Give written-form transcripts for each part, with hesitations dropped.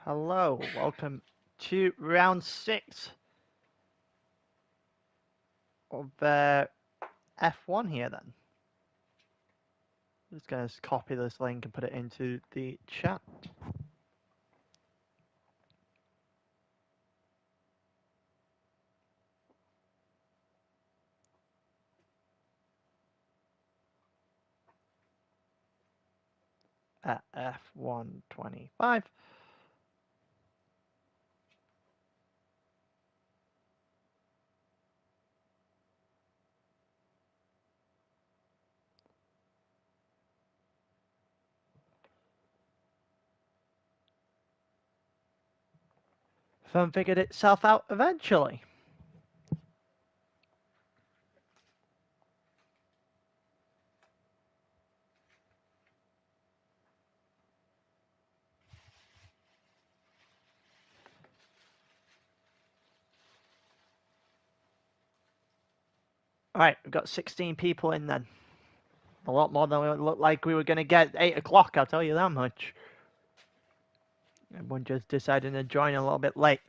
Hello, welcome to round 6 of F1 here then. Just going to copy this link and put it into the chat. At F125. Fun figured itself out eventually. Alright, we've got 16 people in then. A lot more than it looked like we were going to get at 8 o'clock, I'll tell you that much. Everyone just decided to join a little bit late.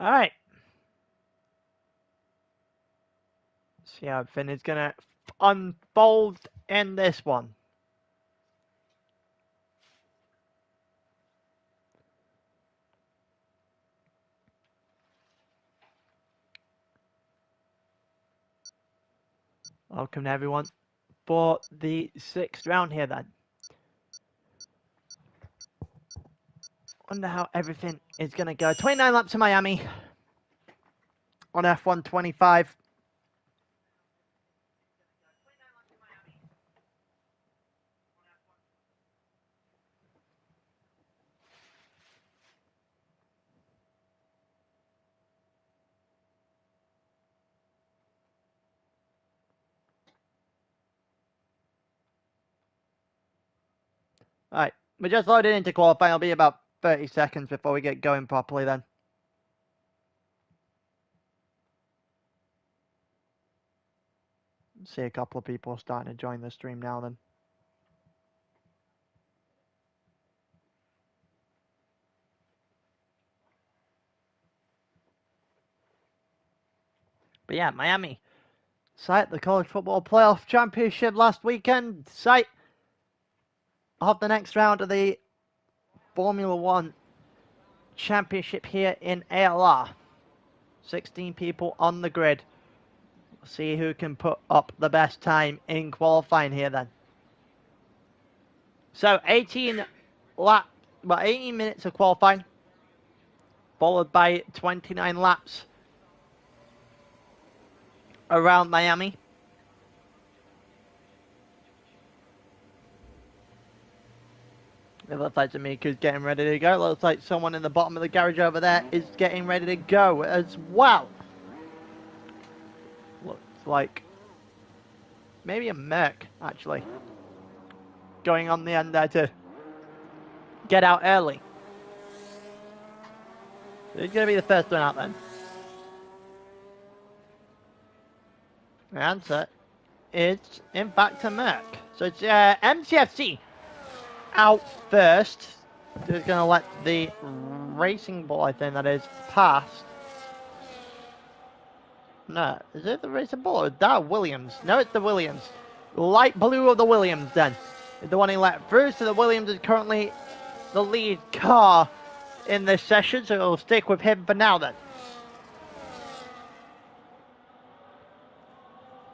Alright. See how everything is going to unfold in this one. Welcome everyone for the 6th round here then. Wonder how everything is going to go. 29 laps to Miami on F125. Alright, we're just loading into qualifying. It'll be about 30 seconds before we get going properly then. See a couple of people starting to join the stream now then. But yeah, Miami. Site the College Football Playoff Championship last weekend. Site of the next round of the Formula One Championship here in ALR. 16 people on the grid. We'll see who can put up the best time in qualifying here then. So 18 minutes of qualifying, followed by 29 laps around Miami. It looks like Jamaica's getting ready to go. It looks like someone in the bottom of the garage over there is getting ready to go as well. Looks like maybe a Merc, actually, going on the end there to get out early. So he's going to be the first one out then. The answer is, in fact, a Merc. So it's MCFC out first. Just going to let the Racing Bull, I think that is, past. No, is it the Racing Bull or is that Williams? No, it's the Williams. Light blue of the Williams then is the one he let through. So the Williams is currently the lead car in this session, so it'll stick with him for now then.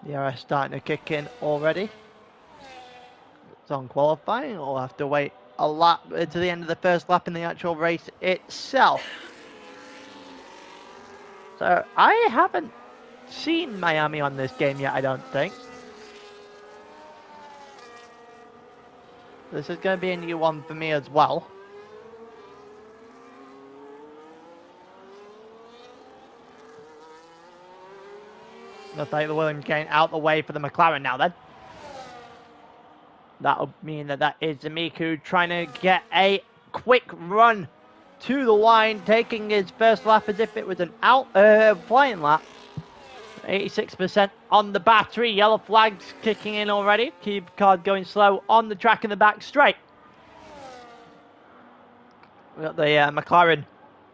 The RS starting to kick in already. It's on qualifying. We'll have to wait a lap to the end of the first lap in the actual race itself. So I haven't seen Miami on this game yet, I don't think. This is going to be a new one for me as well. Looks like the Williams getting out the way for the McLaren now then. That'll mean that is Miku trying to get a quick run to the line, taking his first lap as if it was an flying lap. 86% on the battery. Yellow flags kicking in already. Keep card going slow on the track in the back straight. We got the McLaren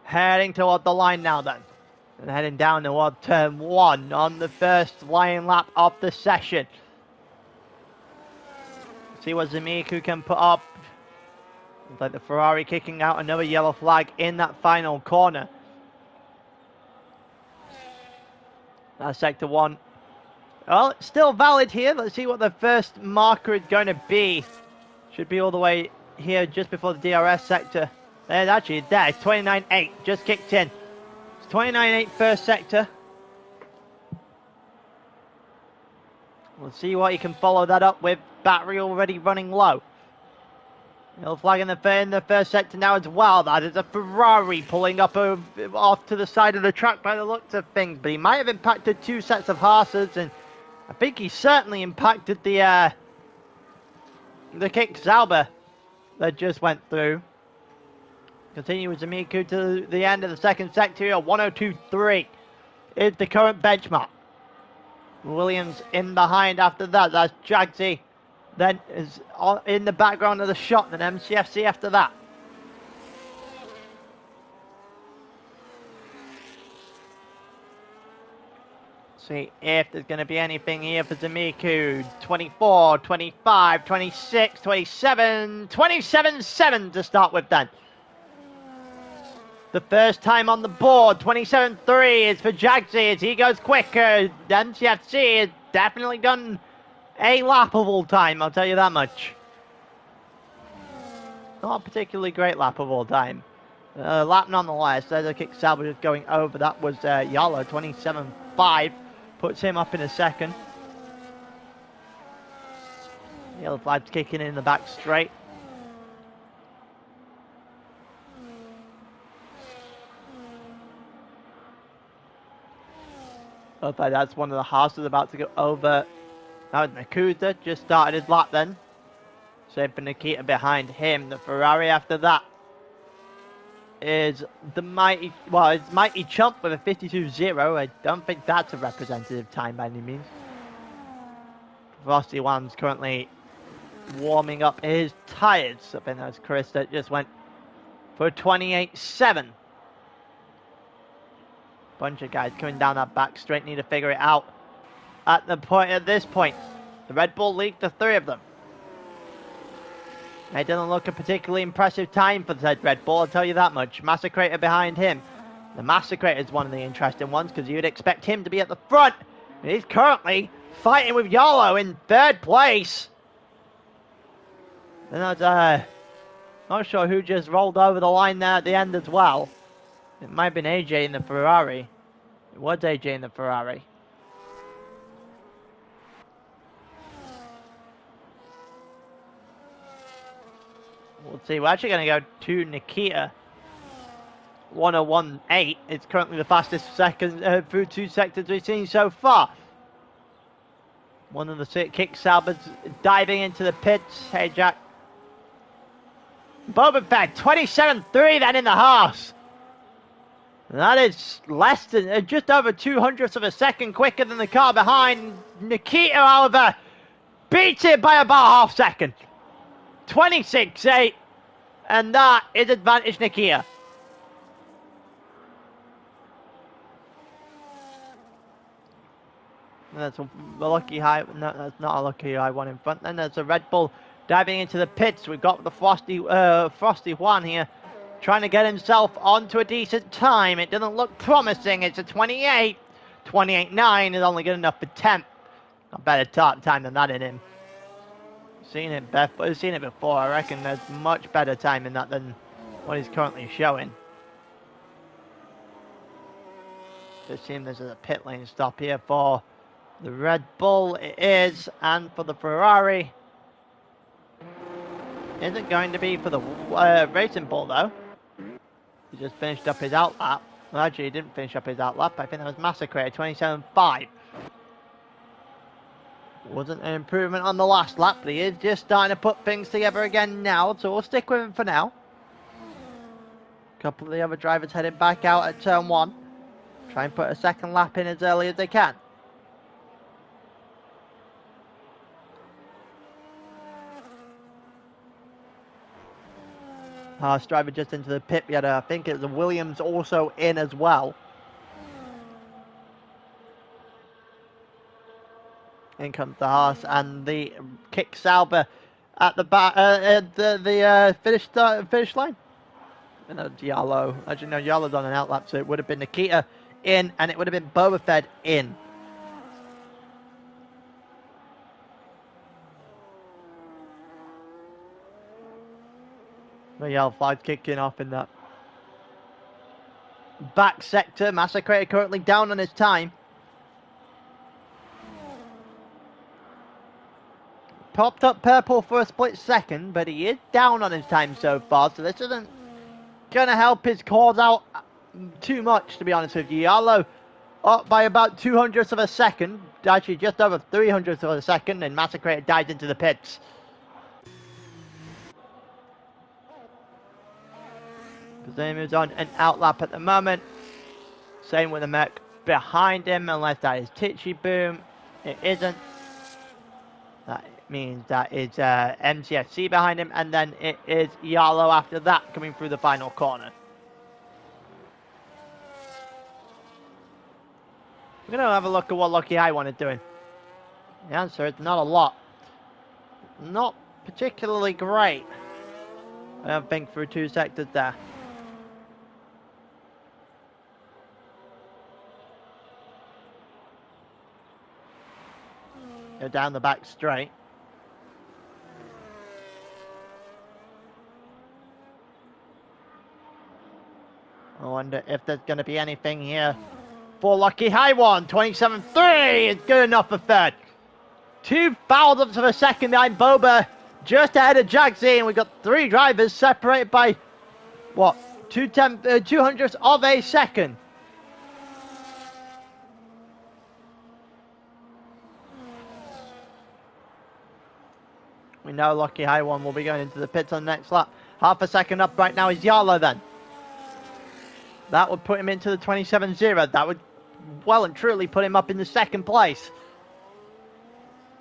heading toward the line now then. And heading down toward turn 1 on the first flying lap of the session. See what Miku can put up. Looks like the Ferrari kicking out another yellow flag in that final corner. That's sector 1. Well, it's still valid here. Let's see what the first marker is going to be. Should be all the way here just before the DRS sector. There's actually there. It's 29.8. Just kicked in. It's 29.8 first sector. We'll see what he can follow that up with. Battery already running low. Yellow flag in the first sector now as well. That is a Ferrari pulling up off to the side of the track by the looks of things. But he might have impacted 2 sets of Haas's, and I think he certainly impacted the kick Sauber that just went through. Continue with Miku to the end of the second sector here. 102.3 is the current benchmark. Williams in behind after that. That's Jagsy. Then is in the background of the shot. Then MCFC after that. See if there's going to be anything here for Miku. 24, 25, 26, 27, 27.7 to start with then. The first time on the board, 27.3 is for Jagsy as he goes quicker. MCFC has definitely done a lap of all time, I'll tell you that much. Not a particularly great lap of all time. Lap nonetheless. There's a kick salvage going over. That was Yala, 27.5. Puts him up in a second. Yellow flag's kicking in the back straight. Looks like that's one of the Haas's about to go over. That was Nakuda, just started his lap then. Save for Nikita behind him. The Ferrari after that is the Mighty, well, it's Mighty Chump with a 52.0. I don't think that's a representative time by any means. Frosty One's currently warming up his tyres. I think that's Chris that just went for 28.7. Bunch of guys coming down that back straight, need to figure it out. At this point, the Red Bull leaked the 3 of them. It doesn't look a particularly impressive time for the Red Bull, I'll tell you that much. Massacrator behind him. The Massacrator is one of the interesting ones because you'd expect him to be at the front. And he's currently fighting with YOLO in 3rd place. And that's, not sure who just rolled over the line there at the end as well. It might have been AJ in the Ferrari. It was AJ in the Ferrari. We'll see. We're actually going to go to Nikita. 101.8. It's currently the fastest second through 2 sectors we've seen so far. One of the kick salvers diving into the pits. Hey, Jack. Boba Fett, 27.3 then in the Haas. That is less than, just over 200ths of a second quicker than the car behind. Nikita, however, beats it by about half second. 26.8. And that is advantage Nikita. That's a lucky high. No, that's not a lucky high one in front. Then there's a Red Bull diving into the pits. We've got the Frosty Juan here, trying to get himself onto a decent time. It doesn't look promising. It's a 28. 28.9 is only good enough for 10th. Not better time than that in him. Seen it before. I reckon there's much better time in that than what he's currently showing. Just seeing there's a pit lane stop here for the Red Bull. It is, and for the Ferrari. Isn't going to be for the Racing Bull though. He just finished up his outlap. Well, actually, he didn't finish up his outlap. I think that was Massacre, 27.5. Wasn't an improvement on the last lap, but he is just starting to put things together again now, so we'll stick with him for now. A couple of the other drivers heading back out at turn 1. Try and put a second lap in as early as they can. Haas driver just into the pit. We had, I think it was a Williams also in as well. In comes the Haas and the kick Sauber at the back, the finish line. And Yalo, as you know, Yalo's on an outlap, so it would have been Nikita in, and it would have been Boba Fett in. The yellow flag kicking off in that back sector. Massacre currently down on his time. Popped up purple for a split second, but he is down on his time so far, so this isn't going to help his cause out too much, to be honest with you. Yalo up by about 200ths of a second, actually just over 300ths of a second, and Massacre dives into the pits. Kazemi is on an outlap at the moment. Same with the Merc behind him, unless that is Titchy Boom. It isn't. That means that it's MCFC behind him, and then it is Yalo after that coming through the final corner. We're going to have a look at what Lucky High One is doing. The answer is not a lot. Not particularly great. I don't think through 2 sectors there. Go down the back straight. I wonder if there's going to be anything here for Lucky High One. 27.3 is good enough for third. 2 thousandths of a second behind Boba, just ahead of Jagsy, and we've got 3 drivers separated by, what, 200ths of a second. We know Lucky High One will be going into the pits on the next lap. Half a second up right now is Yalo then. That would put him into the 27.0. That would well and truly put him up in the second place.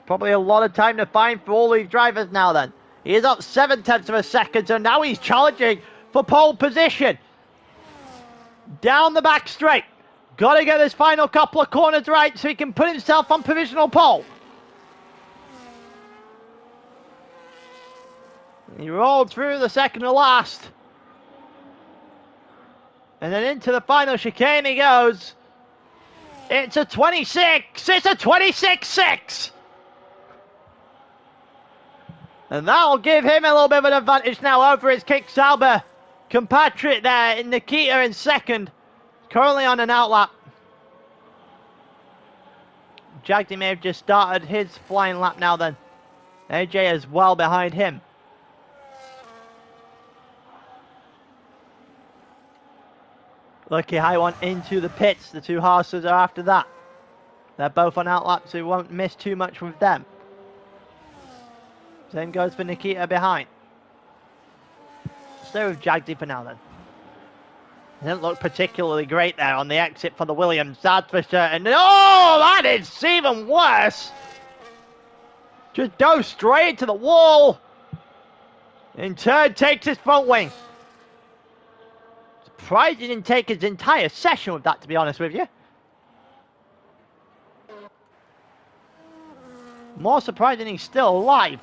Probably a lot of time to find for all these drivers now then. He is up 0.7 of a second, so now he's challenging for pole position. Down the back straight. Got to get this final couple of corners right so he can put himself on provisional pole. He rolled through the second to last. And then into the final chicane he goes. It's a 26. It's a 26.6. And that'll give him a little bit of an advantage now over his kick Sauber compatriot there in Nikita in second. Currently on an outlap. Jagsy may have just started his flying lap now then. AJ is well behind him. Lucky High One into the pits. The 2 Haasers are after that. They're both on outlaps, so we won't miss too much with them. Same goes for Nikita behind. Stay with Jagsy for now then. Didn't look particularly great there on the exit for the Williams, that's for certain. Oh, that is even worse. Just dove straight to the wall. In turn, takes his front wing. Surprised he didn't take his entire session with that, to be honest with you. More surprising he's still alive.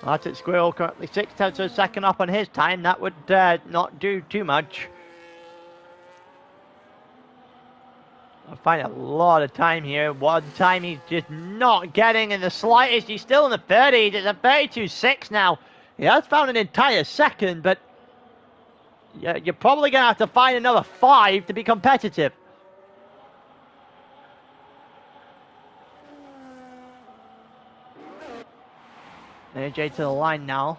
Arctic Squirrel currently 0.6 of a second up on his time. That would not do too much. I find a lot of time here. One time he's just not getting in the slightest. He's still in the 30s. It's a 32.6 now. He has found an entire second, but yeah, you're probably going to have to find another 5 to be competitive. AJ to the line now.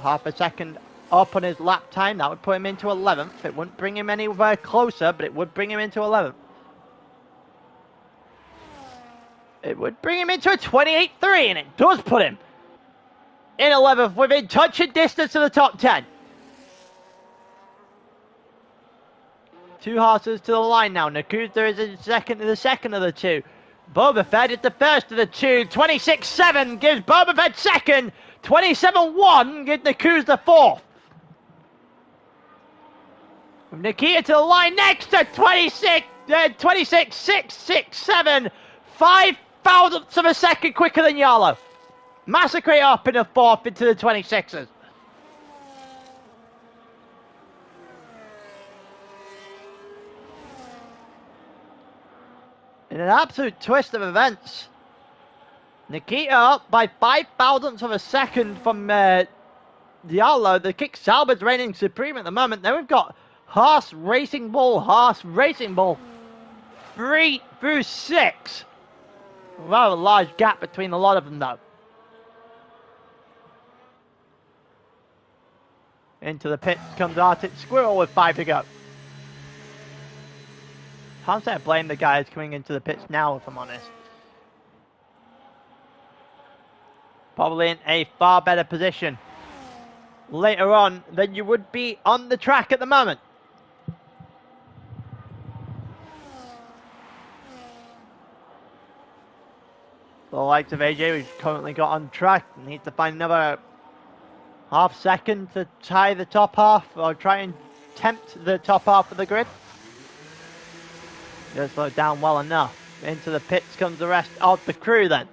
Half a second up on his lap time. That would put him into 11th. It wouldn't bring him anywhere closer, but it would bring him into 11th. It would bring him into a 28-3, and it does put him in 11th within touching distance of the top 10. Two horses to the line now. Nakuda is in the second of the two. Boba Fett is the first of the two. 26-7 gives Boba Fett second. 27-1 gives Nakuda fourth. Nikita to the line next to 26-6-6-7. 5 thousandths of a second quicker than Yarlow. Massacre up in the fourth into the 26ers. In an absolute twist of events, Nikita up by 5 thousandths of a second from Diallo. The Kick Sauber's reigning supreme at the moment. Then we've got Haas Racing Bull 3 through 6. Rather large gap between a lot of them though. Into the pits comes Arctic Squirrel with 5 to go. Can't say I blame the guys coming into the pits now, if I'm honest. Probably in a far better position later on than you would be on the track at the moment. The likes of AJ, we've currently got on track, needs to find another half second to tie the top half, or try and tempt the top half of the grid. Just slow down well enough. Into the pits comes the rest of the crew then.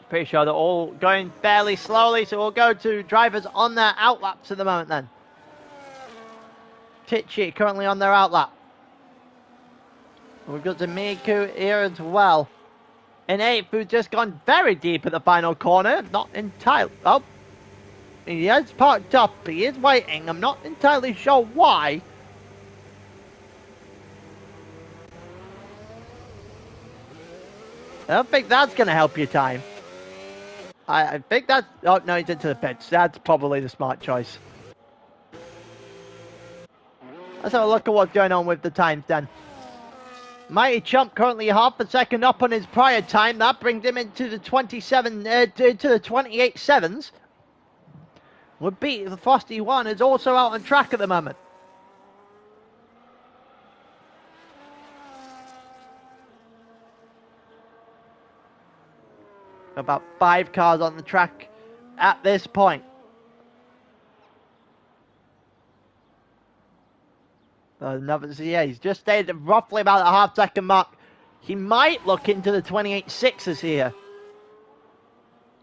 Pretty sure they're all going fairly slowly, so we'll go to drivers on their outlaps at the moment then. Tichy currently on their outlap. We've got Miku here as well. In 8th, who's just gone very deep at the final corner. Not entirely. Oh. He has parked up. He is waiting. I'm not entirely sure why. I don't think that's going to help your time. I think that's... Oh, no, he's into the pits. That's probably the smart choice. Let's have a look at what's going on with the times then. Mighty Chump currently half a second up on his prior time. That brings him into the 28-7s. Would be the Frosty One is also out on track at the moment. About 5 cars on the track at this point. Yeah, he's just stayed at roughly about the half second mark. He might look into the 28-6s here.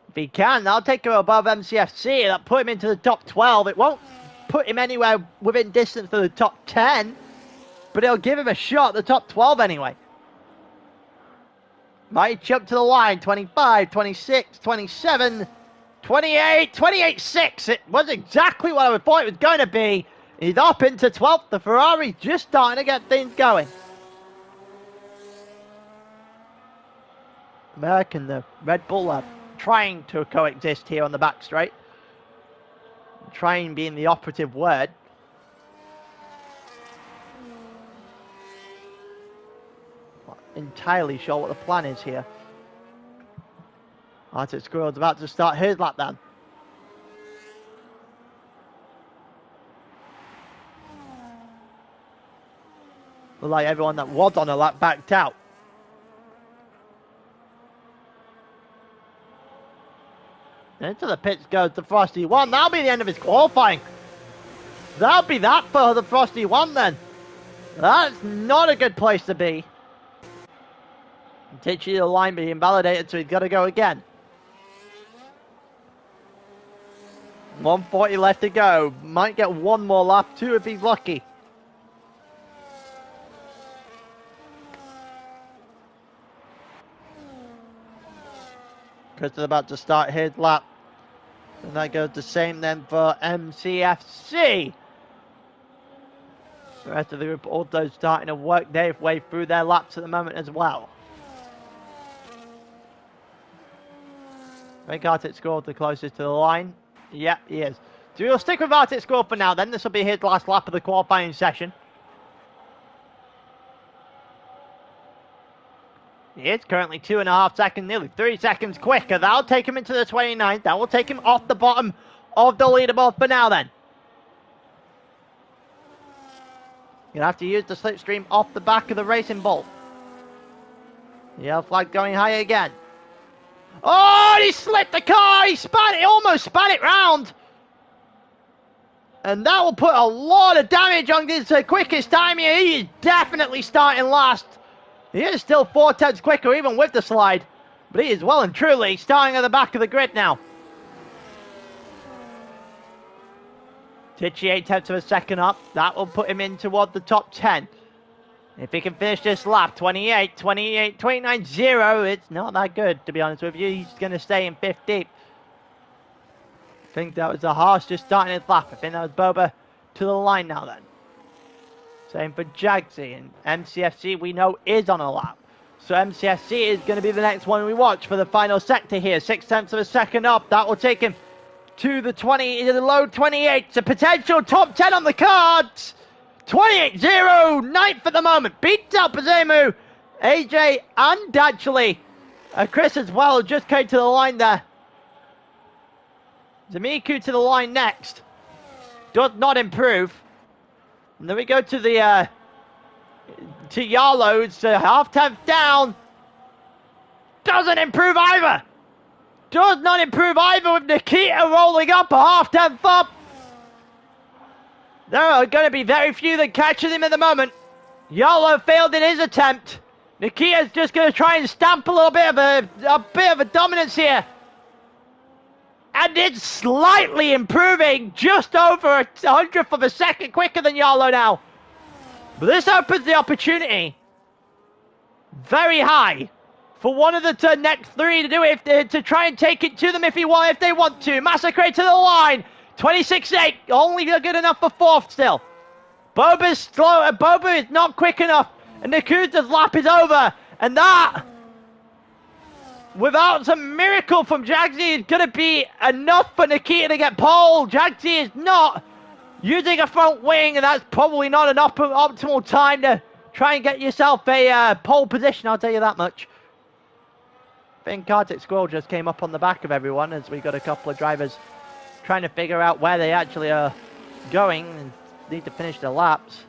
If he can, I'll take him above MCFC. That'll put him into the top 12. It won't put him anywhere within distance to the top 10, but it'll give him a shot at the top 12 anyway. Might jump to the line. 25, 26, 27, 28, 28-6. It was exactly what I thought it was going to be. He's up into 12th. The Ferrari's just starting to get things going. American, the Red Bull are trying to coexist here on the back straight. Trying being the operative word. Not entirely sure what the plan is here. Arctic Squirrel's about to start his lap then. Looked like everyone that was on a lap backed out. Into the pits goes the Frosty One. That'll be the end of his qualifying. That'll be that for the Frosty One then. That's not a good place to be. Tichy the line being invalidated, so he's got to go again. 140 left to go. Might get one more lap, 2 if he's lucky. Chris is about to start his lap. And that goes the same then for MCFC. The rest of the group also starting to work their way through their laps at the moment as well. I think Arctic Squirrel the closest to the line. Yep, he is. So we'll stick with Arctic Squall for now then. This will be his last lap of the qualifying session. He is currently 2.5 seconds, nearly 3 seconds quicker. That'll take him into the 29th. That will take him off the bottom of the leaderboard for now then. You'll have to use the slipstream off the back of the racing bolt. Yellow flag going high again. Oh, he slipped the car! He almost span it round! And that will put a lot of damage on his quickest time here. He is definitely starting last. He is still 4/10 quicker even with the slide. But he is well and truly starting at the back of the grid now. Tichy 8/10 of a second up. That will put him in toward the top 10. If he can finish this lap, 29.0, it's not that good, to be honest with you. He's going to stay in 15th. I think that was the Haas just starting his lap. I think that was Boba to the line now then. Same for Jagsy, and MCFC we know is on a lap. So MCFC is going to be the next one we watch for the final sector here. 6/10 of a second up. That will take him to the low 28. It's a potential top 10 on the cards. 28.0, 9th at the moment. Beats out Pazemu, AJ, and actually Chris as well, just came to the line there. Zamiku to the line next. Does not improve. And then we go to the to Yarlo. It's a half-tenth down. Doesn't improve either. Does not improve either with Nikita rolling up a half-tenth up. There are going to be very few that catches him at the moment. Yarlo failed in his attempt. Nikita's just going to try and stamp a bit of a dominance here. And it's slightly improving, just over a 100th of a second quicker than Yarlo now. But this opens the opportunity very high for one of the next three to do it, to try and take it to them if they want to. Massacre to the line. 26.8, only good enough for 4th still. Boba's slow. Boba is not quick enough, and Nakuta's lap is over. And that, without some miracle from Jagsy, is going to be enough for Nikita to get pole. Jagsy is not using a front wing, and that's probably not an optimal time to try and get yourself a pole position, I'll tell you that much. I think Arctic Squall just came up on the back of everyone as we got a couple of drivers trying to figure out where they actually are going and need to finish their laps.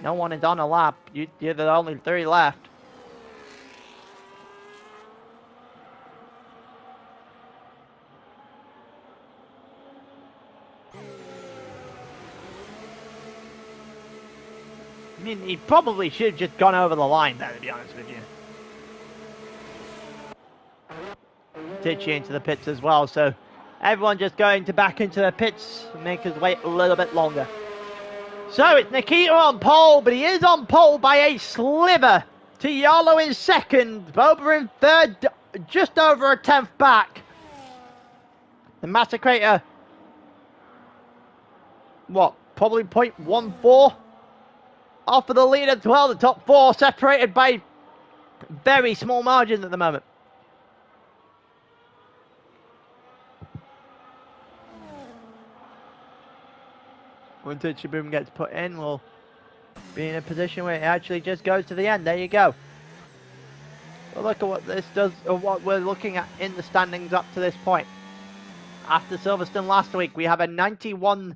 No one is on a lap. You're the only 3 left. I mean, he probably should have just gone over the line there, to be honest with you. Tichy into the pits as well, so everyone just going back into the pits and make us wait a little bit longer. So it's Nikita on pole, but he is on pole by a sliver to Yarlo in 2nd. Boba in 3rd, just over a 10th back. The Massacrator, probably 0.14 off of the lead as well. The top 4 separated by very small margins at the moment. When Touchy Boom gets put in, we'll be in a position where it actually just goes to the end. There you go. Well, look at what this does, or what we're looking at in the standings up to this point. After Silverstone last week, we have a 91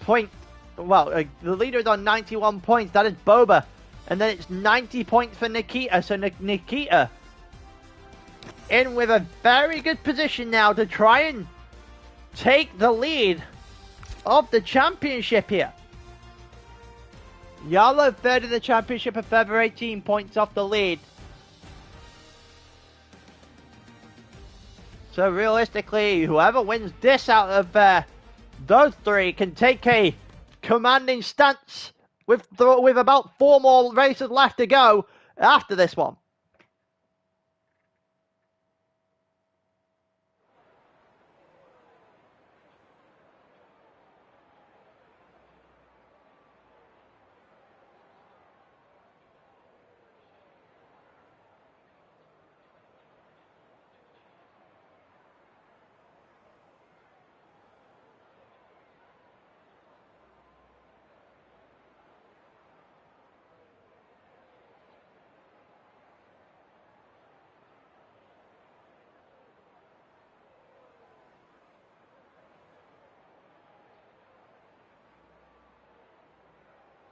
point. Well, the leader is on 91 points. That is Boba. And then it's 90 points for Nikita. So Nikita in with a very good position now to try and take the lead of the championship here. Yarlo 3rd in the championship, a further 18 points off the lead. So realistically, whoever wins this out of those 3 can take a commanding stance with about 4 more races left to go after this one.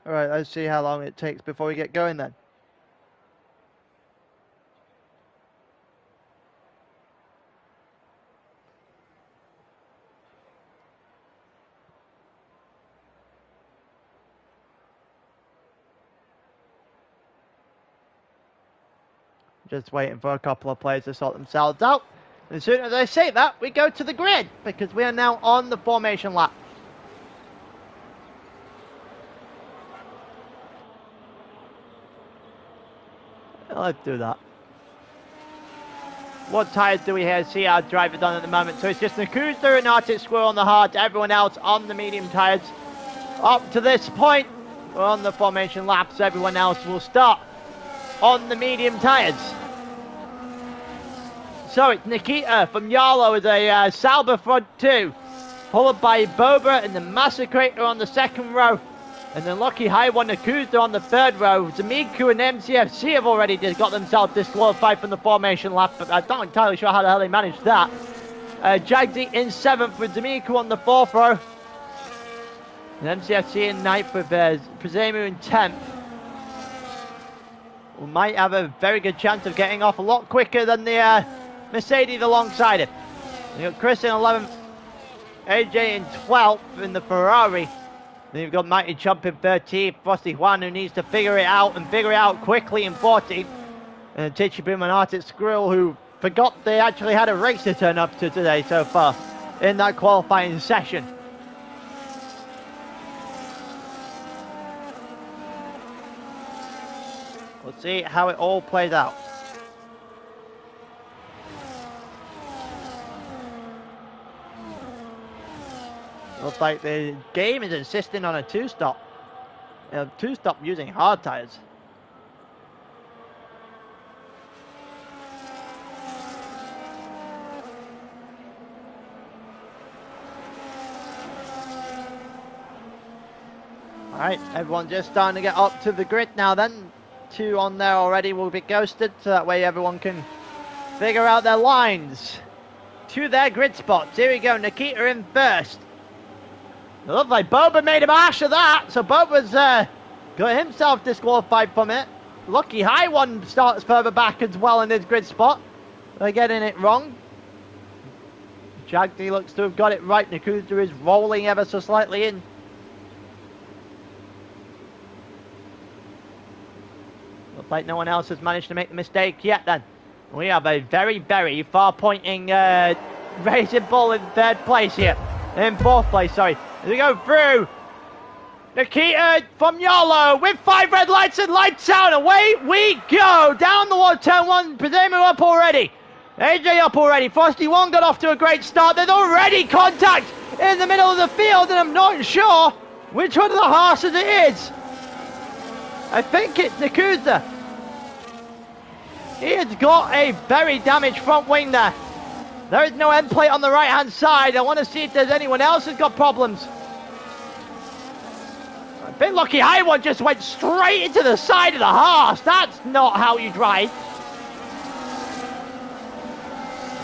Alright, let's see how long it takes before we get going then. Just waiting for a couple of players to sort themselves out. As soon as I say that, we go to the grid, because we are now on the formation lap. Let's do that. What tyres do we see our driver done at the moment? So it's just Nakusa and Arctic Squirrel on the hard, everyone else on the medium tyres. Up to this point, we're on the formation laps, everyone else will start on the medium tyres. So it's Nikita from Yarlow with a Sauber front two, followed by Boba and the Massacrator on the second row, and then Lucky High One Nakusa on the third row. Zamiku and MCFC have already got themselves disqualified from the formation lap, but I'm not entirely sure how the hell they managed that. Jagsy in 7th with Zamiku on the 4th row, and MCFC in 9th with Prezemu in 10th. We might have a very good chance of getting off a lot quicker than the Mercedes alongside it. You've got Chris in 11th, AJ in 12th in the Ferrari. Then you've got Mighty Chump in 13th, Frosty Juan, who needs to figure it out and figure it out quickly in 14th. And Titchy Boom and Arctic Squirrel, who forgot they actually had a race to turn up to today so far in that qualifying session. We'll see how it all plays out. Looks like the game is insisting on a two-stop. Two-stop using hard tyres. Alright, everyone just starting to get up to the grid now then. 2 on there already will be ghosted, so that way everyone can figure out their lines to their grid spots. Here we go, Nikita in first. It looks like Boba made a marsh of that, so Boba's got himself disqualified from it. Lucky High One starts further back as well in his grid spot. They're getting it wrong. Jagdi looks to have got it right. Nakusa is rolling ever so slightly in. Looks like no one else has managed to make the mistake yet then. We have a very, very far-pointing Racing Bull in 3rd place here. In 4th place, sorry. As we go through, Nikita from Yarlow with 5 red lights and lights out. Away we go. Down the wall, turn 1. Prezemu up already. AJ up already. Frosty One got off to a great start. There's already contact in the middle of the field, and I'm not sure which one of the horses it is. I think it's Nakusa. He has got a very damaged front wing there. There is no end plate on the right hand side. I want to see if there's anyone else who's got problems. A bit lucky High One just went straight into the side of the horse. That's not how you drive.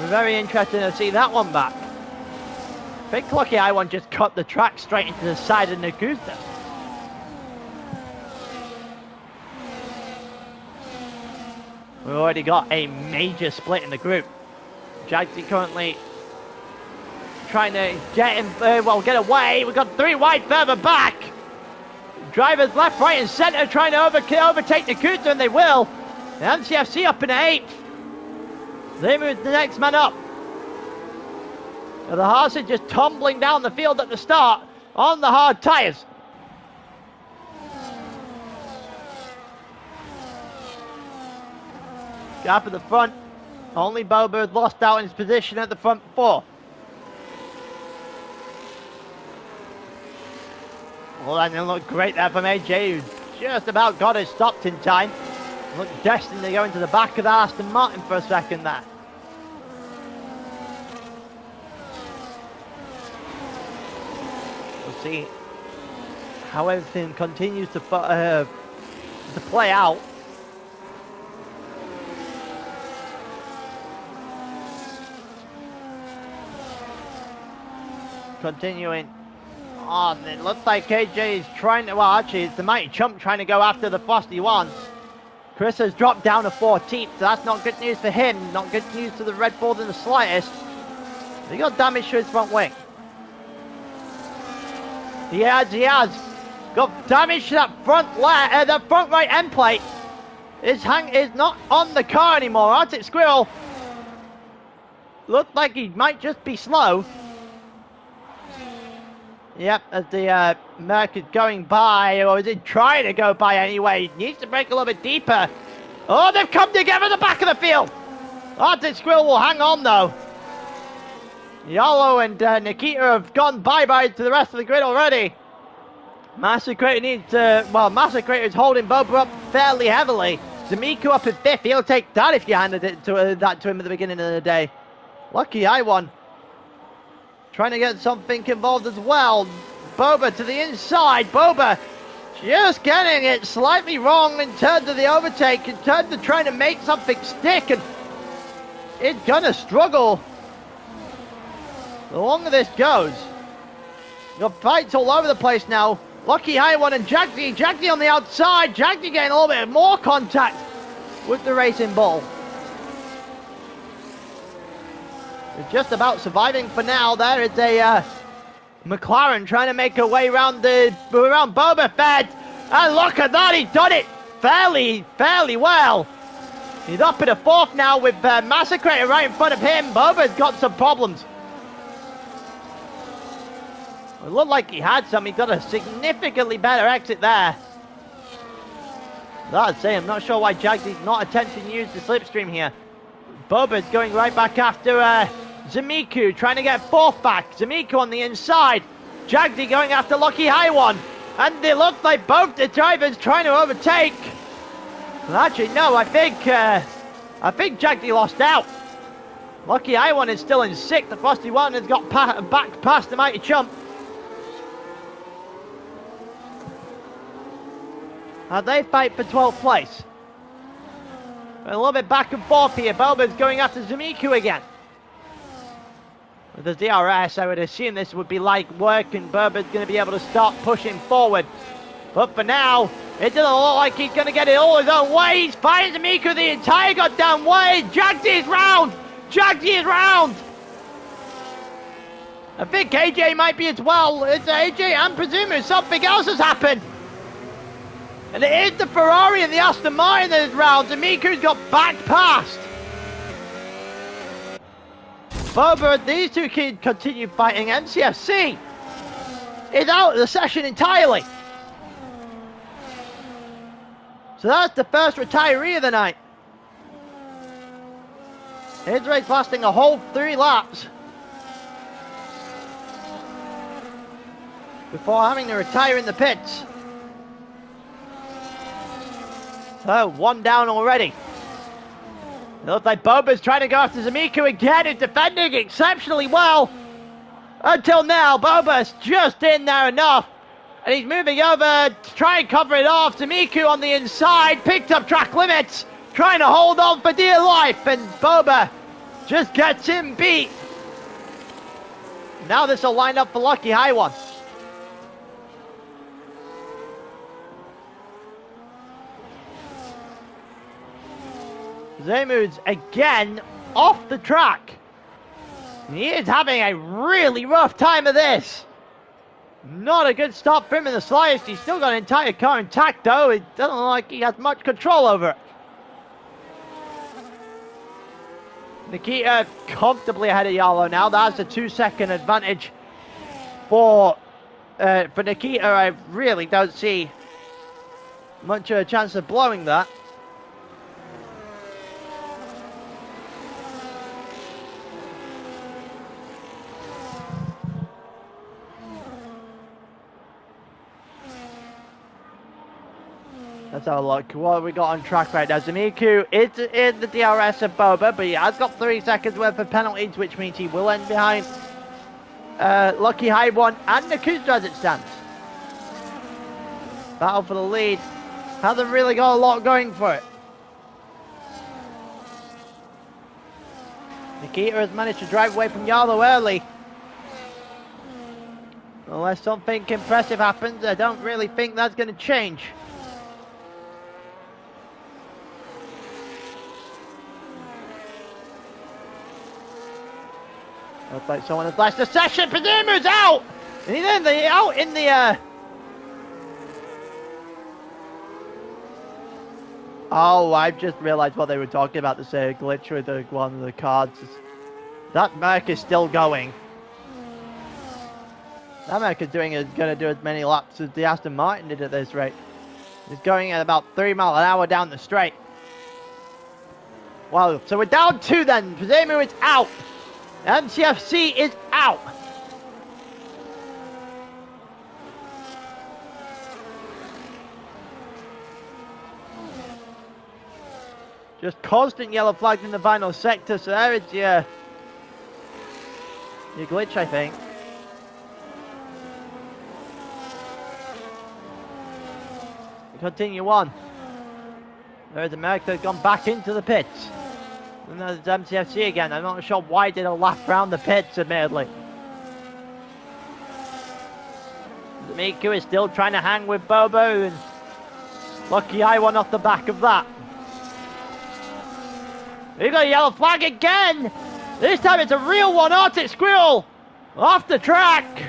Very interesting to see that one back. Big lucky High One just cut the track straight into the side of Nakusa. We've already got a major split in the group. Jagsy currently trying to get him, get away. We've got 3 wide further back. Drivers left, right and centre trying to overtake Nakusa, and they will. The MCFC up in 8th. They move the next man up. Now the horse is just tumbling down the field at the start on the hard tyres. Gap at the front. Only Boba had lost out in his position at the front 4. Well, that didn't look great there from AJ, who just about got it stopped in time. Looked destined to go into the back of the Aston Martin for a second there. We'll see how everything continues to play out. Continuing Oh, and it looks like KJ is trying to, well, actually, it's the Mighty Chump trying to go after the Frosty One. Chris has dropped down to 14th, so that's not good news for him. Not good news to the Red Bulls in the slightest. He got damage to his front wing. He has. Got damage to that front left, the front right end plate. Is not on the car anymore. Arctic Squirrel looked like he might just be slow. Yep, as the Merc is going by, or is it trying to go by anyway? He needs to break a little bit deeper. Oh, they've come together in the back of the field. Arctic Squirrel will hang on though. Yellow and Nikita have gone bye-bye to the rest of the grid already. Massacrator needs to, well, Massacrator is holding Boba up fairly heavily. Zamiku up in 5th, he'll take that if you handed it to that to him at the beginning of the day. Lucky I won. Trying to get something involved as well. Boba to the inside. Boba just getting it slightly wrong in terms of the overtake, in terms of trying to make something stick, and it's gonna struggle the longer this goes. Got fights all over the place now. Lucky High One and Jagdi. Jagdi on the outside. Jagdi getting a little bit more contact with the Racing Bull. They're just about surviving for now. There is a McLaren trying to make her way around Boba Fett. And look at that, he's done it fairly well. He's up in a 4th now with Massacrator right in front of him. Boba's got some problems. It looked like he had some. He got a significantly better exit there. I'd say I'm not sure why Jagdi's not attempting to use the slipstream here. Boba's going right back after Zamiku, trying to get 4th back. Zamiku on the inside. Jagdi going after Lucky High One. And it looks like both the drivers trying to overtake. Well, actually, no, I think Jagdi lost out. Lucky High One is still in 6th. The Frosty One has got back past the Mighty Chump. They fight for 12th place. A little bit back and forth here. Boba's going after Zamiku again. With the DRS, I would assume this would be like work and Boba's going to be able to start pushing forward. But for now, it doesn't look like he's going to get it all his own way. He's fighting Zamiku the entire goddamn way. Jagdi is round. Jagdi is round. I think AJ might be as well. It's AJ and Presumu. Something else has happened. And it is the Ferrari and the Aston Martin that is round. Zamiku's got back past. Boba, these two kids continue fighting. MCFC is out of the session entirely. So that's the first retiree of the night. His race lasting a whole 3 laps before having to retire in the pits. So, 1 down already. It looks like Boba's trying to go after Zamiku again. He's defending exceptionally well. Until now, Boba's just in there enough. And he's moving over to try and cover it off. Zamiku on the inside, picked up track limits, trying to hold on for dear life. And Boba just gets him beat. Now this will line up for Lucky High One. Zemu's again off the track. He is having a really rough time of this. Not a good start for him in the slightest. He's still got an entire car intact though. It doesn't look like he has much control over it. Nikita comfortably ahead of Yalo now. That's a 2-second advantage for Nikita. I really don't see much of a chance of blowing that. Let's have a look. What have we got on track right now? Zamiku is in the DRS of Boba, but he has got 3 seconds worth of penalties, which means he will end behind Lucky High One and Nakutra as it stands. Battle for the lead. Hasn't really got a lot going for it. Nikita has managed to drive away from Yarlow early. Unless something impressive happens, I don't really think that's going to change. Looks like someone has flashed the session. Pazimu's out! And he's out in the... Oh, I've just realised what they were talking about, this glitch with one of the cards. That Merc is still going. That Merc is going to do as many laps as the Aston Martin did at this rate. He's going at about 3 miles an hour down the straight. Well, so we're down 2 then. Pazimu is out. MCFC is out. Just constant yellow flags in the final sector, so there is your glitch, I think. We continue on. There's America gone back into the pits. And there's MCFC again. I'm not sure why did a lap round the pits, admittedly. Miku is still trying to hang with Bobo, and lucky I won off the back of that. We got a yellow flag again! This time it's a real one, Arctic Squirrel! Off the track!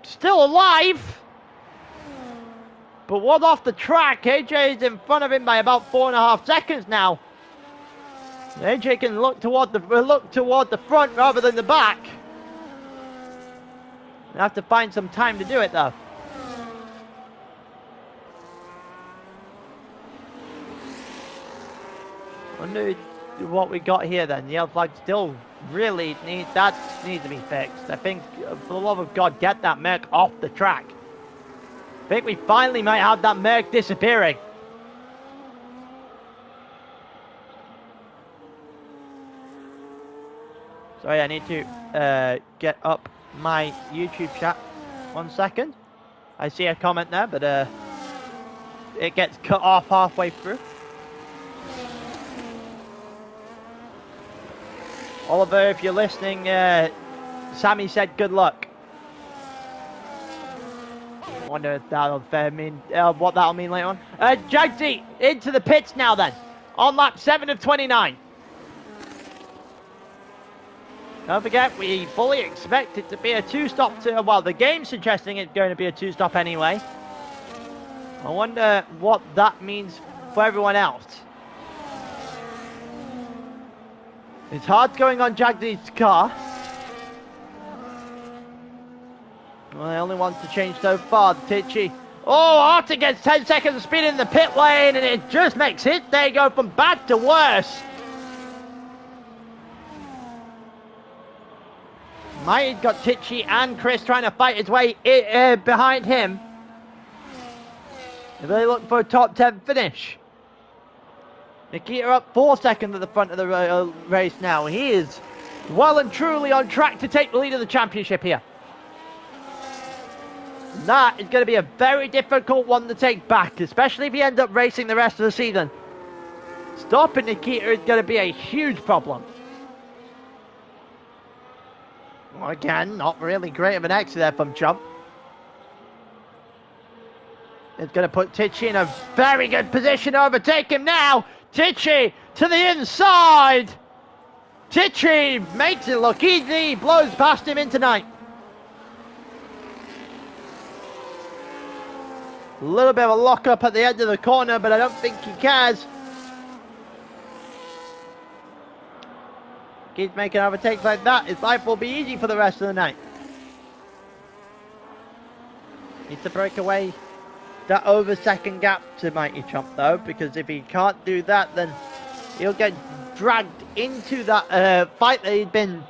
Still alive! But one off the track. AJ is in front of him by about 4.5 seconds now. AJ can look toward the front rather than the back. We have to find some time to do it though. Wonder what we got here then. The yellow flag still really needs to be fixed. I think, for the love of God, get that Merc off the track. I think we finally might have that Merc disappearing. Sorry, I need to get up my YouTube chat. 1 second. I see a comment there, but it gets cut off halfway through. Oliver, if you're listening, Sammy said good luck. I wonder if that'll mean what that'll mean later on. Jagsy into the pits now then, on lap 7 of 29. Don't forget, we fully expect it to be a 2-stop. Well, the game's suggesting it's going to be a 2-stop anyway. I wonder what that means for everyone else. It's hard going on Jagdeep's car. Well, the only ones to change so far, Tichy. Oh, Arctic gets 10 seconds of speed in the pit lane, and it just makes his day go from bad to worse. Mighty's got Tichy and Chris trying to fight his way behind him. They're really looking for a top 10 finish. Nikita up 4 seconds at the front of the race now. He is well and truly on track to take the lead of the championship here. That is going to be a very difficult one to take back, especially if he ends up racing the rest of the season. Stopping Nikita is going to be a huge problem. Well, again, not really great of an exit there from Jump. It's going to put Tichy in a very good position to overtake him now. Tichy to the inside. Tichy makes it look easy. Blows past him into ninth. A little bit of a lock up at the end of the corner, but I don't think he cares. Keeps making overtakes like that. His life will be easy for the rest of the night. Needs to break away that over second gap to Mighty Chomp though, because if he can't do that, then he'll get dragged into that fight that he'd been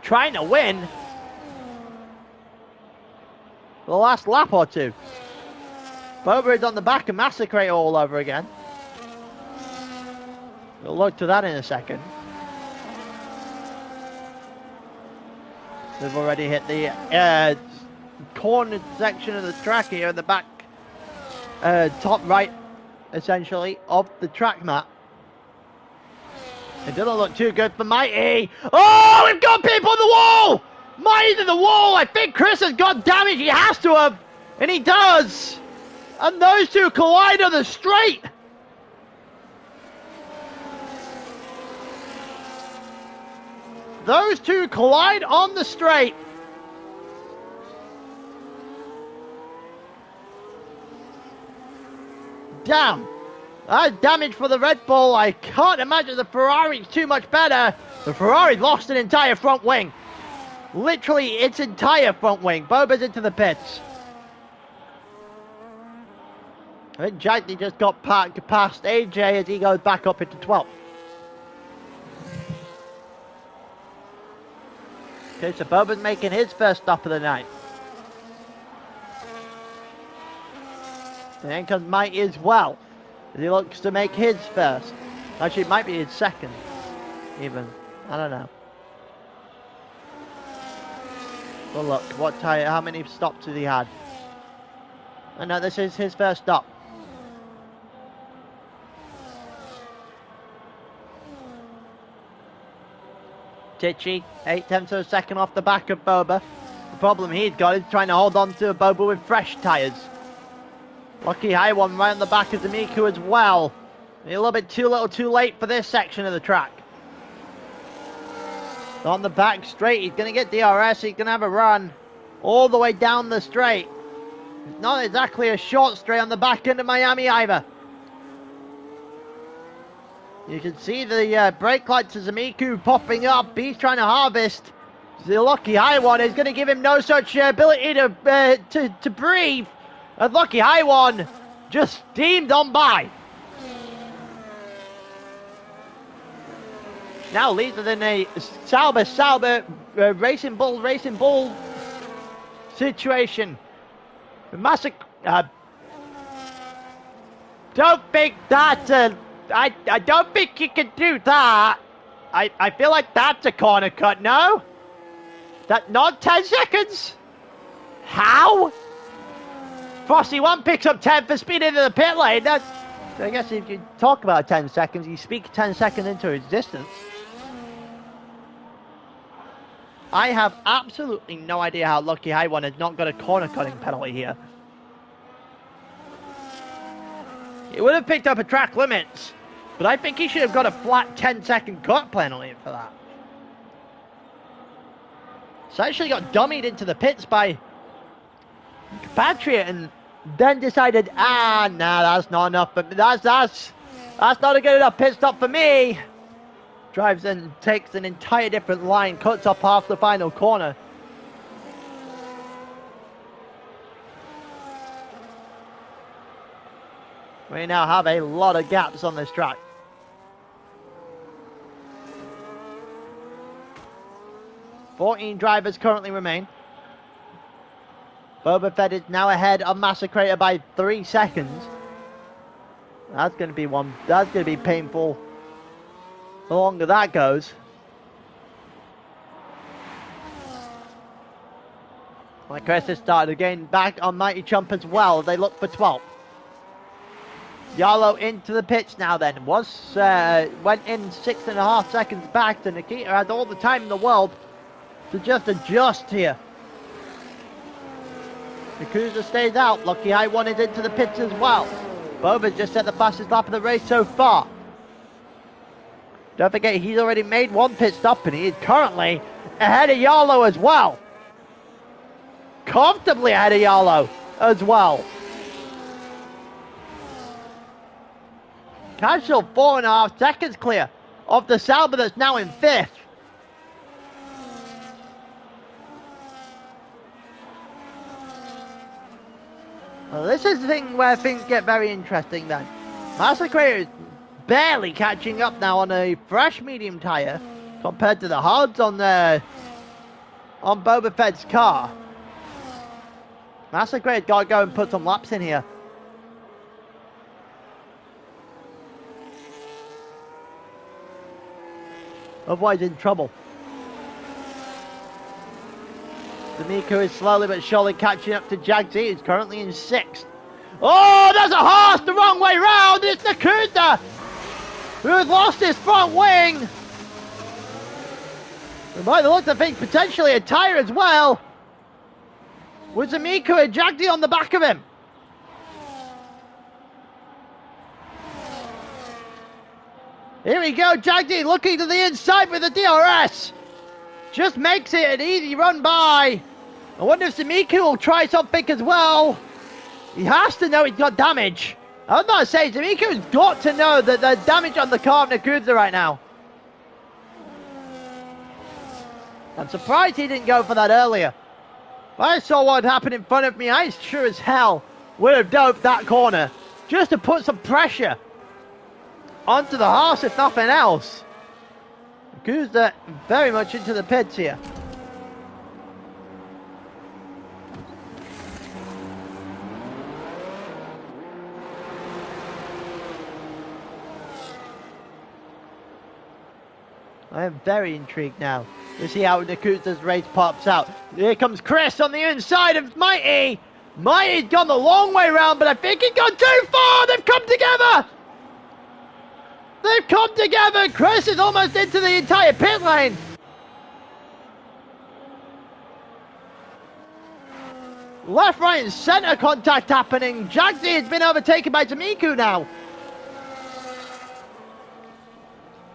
trying to win for the last lap or two. Boba is on the back and Massacre all over again. We'll look to that in a second. They've already hit the cornered section of the track here in the back. Top right, essentially, of the track map. It doesn't look too good for Mighty. Oh, we've got people on the wall! Might into the wall. I think Chris has got damage. He has to have. And he does. And those two collide on the straight. Those two collide on the straight. Damn. That's damage for the Red Bull. I can't imagine the Ferrari's too much better. The Ferrari lost an entire front wing. Literally its entire front wing. Boba's into the pits. I think Jagdy just got past AJ as he goes back up into 12th. Okay, so Boba's making his first stop of the night. And then comes Mighty as well. As he looks to make his first. Actually, it might be his second. Even. I don't know. Well, look, what tire? How many stops has he had? I know this is his first stop. Tichy, 0.8 of a second off the back of Boba. The problem he's got is trying to hold on to Boba with fresh tyres. Lucky high one right on the back of Miku as well. A little bit too little too late for this section of the track. On the back straight, he's going to get DRS, he's going to have a run all the way down the straight. It's not exactly a short straight on the back end of Miami either. You can see the brake lights of Miku popping up. He's trying to harvest. The lucky high one is going to give him no such ability to breathe. A lucky high one just steamed on by. Now leads in a Sauber Racing Bull situation. Don't think that. I don't think you can do that. I feel like that's a corner cut. No, that not 10 seconds. How? Frosty 1 picks up 10 for speed into the pit lane. That's, I guess if you talk about 10 seconds, you speak 10 seconds into existence. I have absolutely no idea how Lucky High One has not got a corner cutting penalty here. He would have picked up a track limits, but I think he should have got a flat 10-second cut penalty for that. So actually got dummied into the pits by Compatriot and then decided, nah, that's not enough. But that's not a good enough pit stop for me. Drives and takes an entire different line, cuts up half the final corner. We now have a lot of gaps on this track. Fourteen drivers currently remain. Boba Fett is now ahead of Massacrator by 3 seconds. That's going to be one. That's going to be painful. The longer that goes. My Chris has started again back on Mighty Chump as well. They look for 12th. Yarlo into the pits now then. Went in 6.5 seconds back, so Nikita had all the time in the world to just adjust here. The cruiser stays out. Lucky High One is into the pits as well. Boba's just set the fastest lap of the race so far. Don't forget, he's already made one pit stop and he is currently ahead of Yarlo as well. Comfortably ahead of Yarlo as well. Casual 4.5 seconds clear of the Sauber that's now in 5th. Well, this is the thing where things get very interesting then. Massacre is barely catching up now on a fresh medium tyre compared to the hards on Boba Fett's car. Massacre has got to go and put some laps in here. Otherwise in trouble. D'Amico is slowly but surely catching up to Jagsy, who's currently in 6th. Oh, there's a horse the wrong way round! It's Nakuda, who has lost his front wing! By the looks of things, potentially a tyre as well. With Zamiku and Jagdi on the back of him. Here we go, Jagdi looking to the inside with the DRS. Just makes it an easy run by. I wonder if Zamiku will try something as well. He has to know he's got damage. I was about to say, Zamiku's got to know that there's damage on the car of Nakuza right now. I'm surprised he didn't go for that earlier. If I saw what happened in front of me, I sure as hell would have dove that corner. Just to put some pressure onto the horse, if nothing else. Nakuza very much into the pits here. I am very intrigued now to see how Nakuza's race pops out. Here comes Chris on the inside of Mighty. Mighty's gone the long way round, but I think he's gone too far. They've come together. They've come together. Chris is almost into the entire pit lane. Left, right, and centre contact happening. Jagdi has been overtaken by Zamiku now.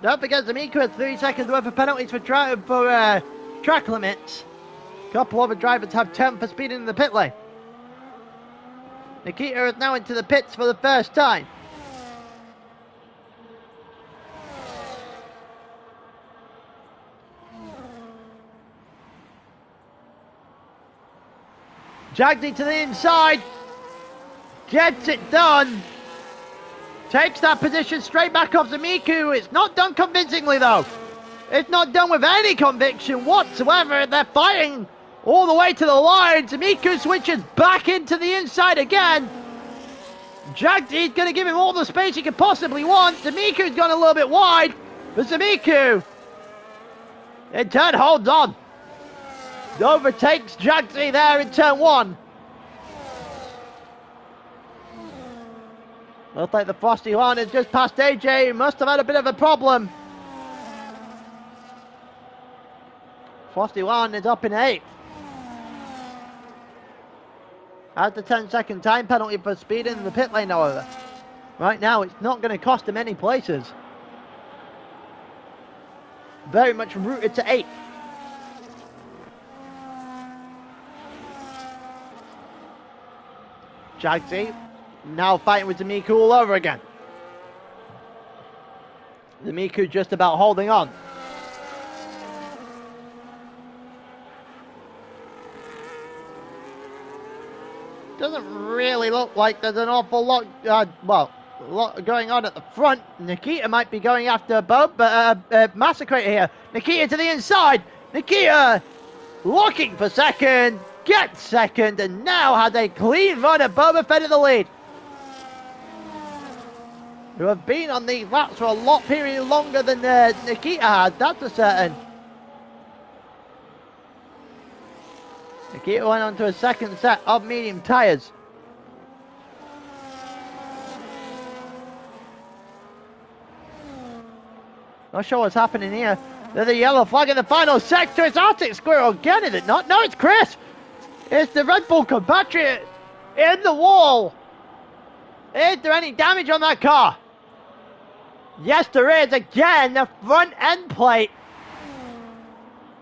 Don't forget, Zamiku has 3 seconds worth of penalties for track limits. A couple other drivers have 10 for speeding in the pit lane. Nikita is now into the pits for the first time. Jagdi to the inside. Gets it done. Takes that position straight back off Zamiku. It's not done convincingly though. It's not done with any conviction whatsoever. They're fighting all the way to the line. Zamiku switches back into the inside again. Jagdi's going to give him all the space he could possibly want. Zamiku's gone a little bit wide. But Zamiku, in turn, holds on. Overtakes Jagdi there in turn 1. Looks like the Frosty one has just passed AJ. He must have had a bit of a problem. Frosty one is up in 8th. Has the 10-second time penalty for speeding in the pit lane, however. Right now, it's not going to cost him any places. Very much rooted to 8th. Jagdi now fighting with Zamiku all over again. Zamiku just about holding on. Doesn't really look like there's an awful lot, a lot going on at the front. Nikita might be going after Bob, but Massacre here. Nikita to the inside. Nikita looking for second, gets second, and now has a clean run at Boba Fett in the lead. Who have been on these laps for a lot period longer than Nikita had, that's for certain. Nikita went on to a second set of medium tyres. Not sure what's happening here. There's a yellow flag in the final sector. It's Arctic Squirrel again, is it not? No, it's Chris. It's the Red Bull compatriot in the wall. Is there any damage on that car? Yes, there is. Again, the front end plate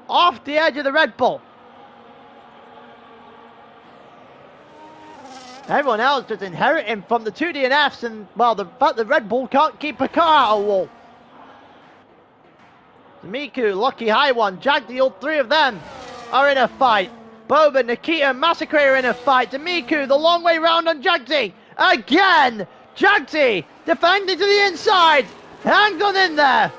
off the edge of the Red Bull. Everyone else just inheriting from the 2 DNFs, and well, the fact the Red Bull can't keep a car out of the wall. Zamiku, lucky high one. Jagdi, all 3 of them are in a fight. Boba, Nikita, and Massacre are in a fight. Zamiku, the long way round on Jagdi. Again, Jagdi defending to the inside. Hangs on in there.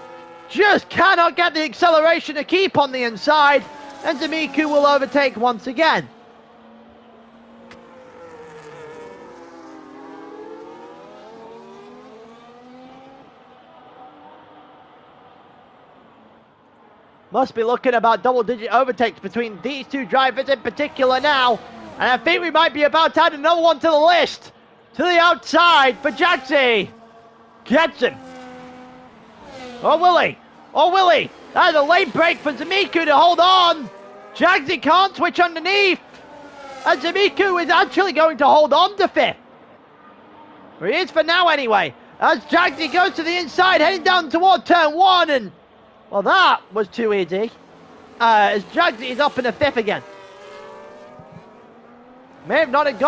Just cannot get the acceleration to keep on the inside. And Zamiku will overtake once again. Must be looking about double-digit overtakes between these 2 drivers in particular now. And I think we might be about to add another one to the list. To the outside for Jagdi. Gets him. Or will he? Or will he? That's a late break for Zamiku to hold on. Jagsy can't switch underneath. And Zamiku is actually going to hold on to 5th. Or he is for now anyway. As Jagsy goes to the inside, heading down toward turn 1. And, well, that was too easy. As Jagsy is up in the 5th again. May have not have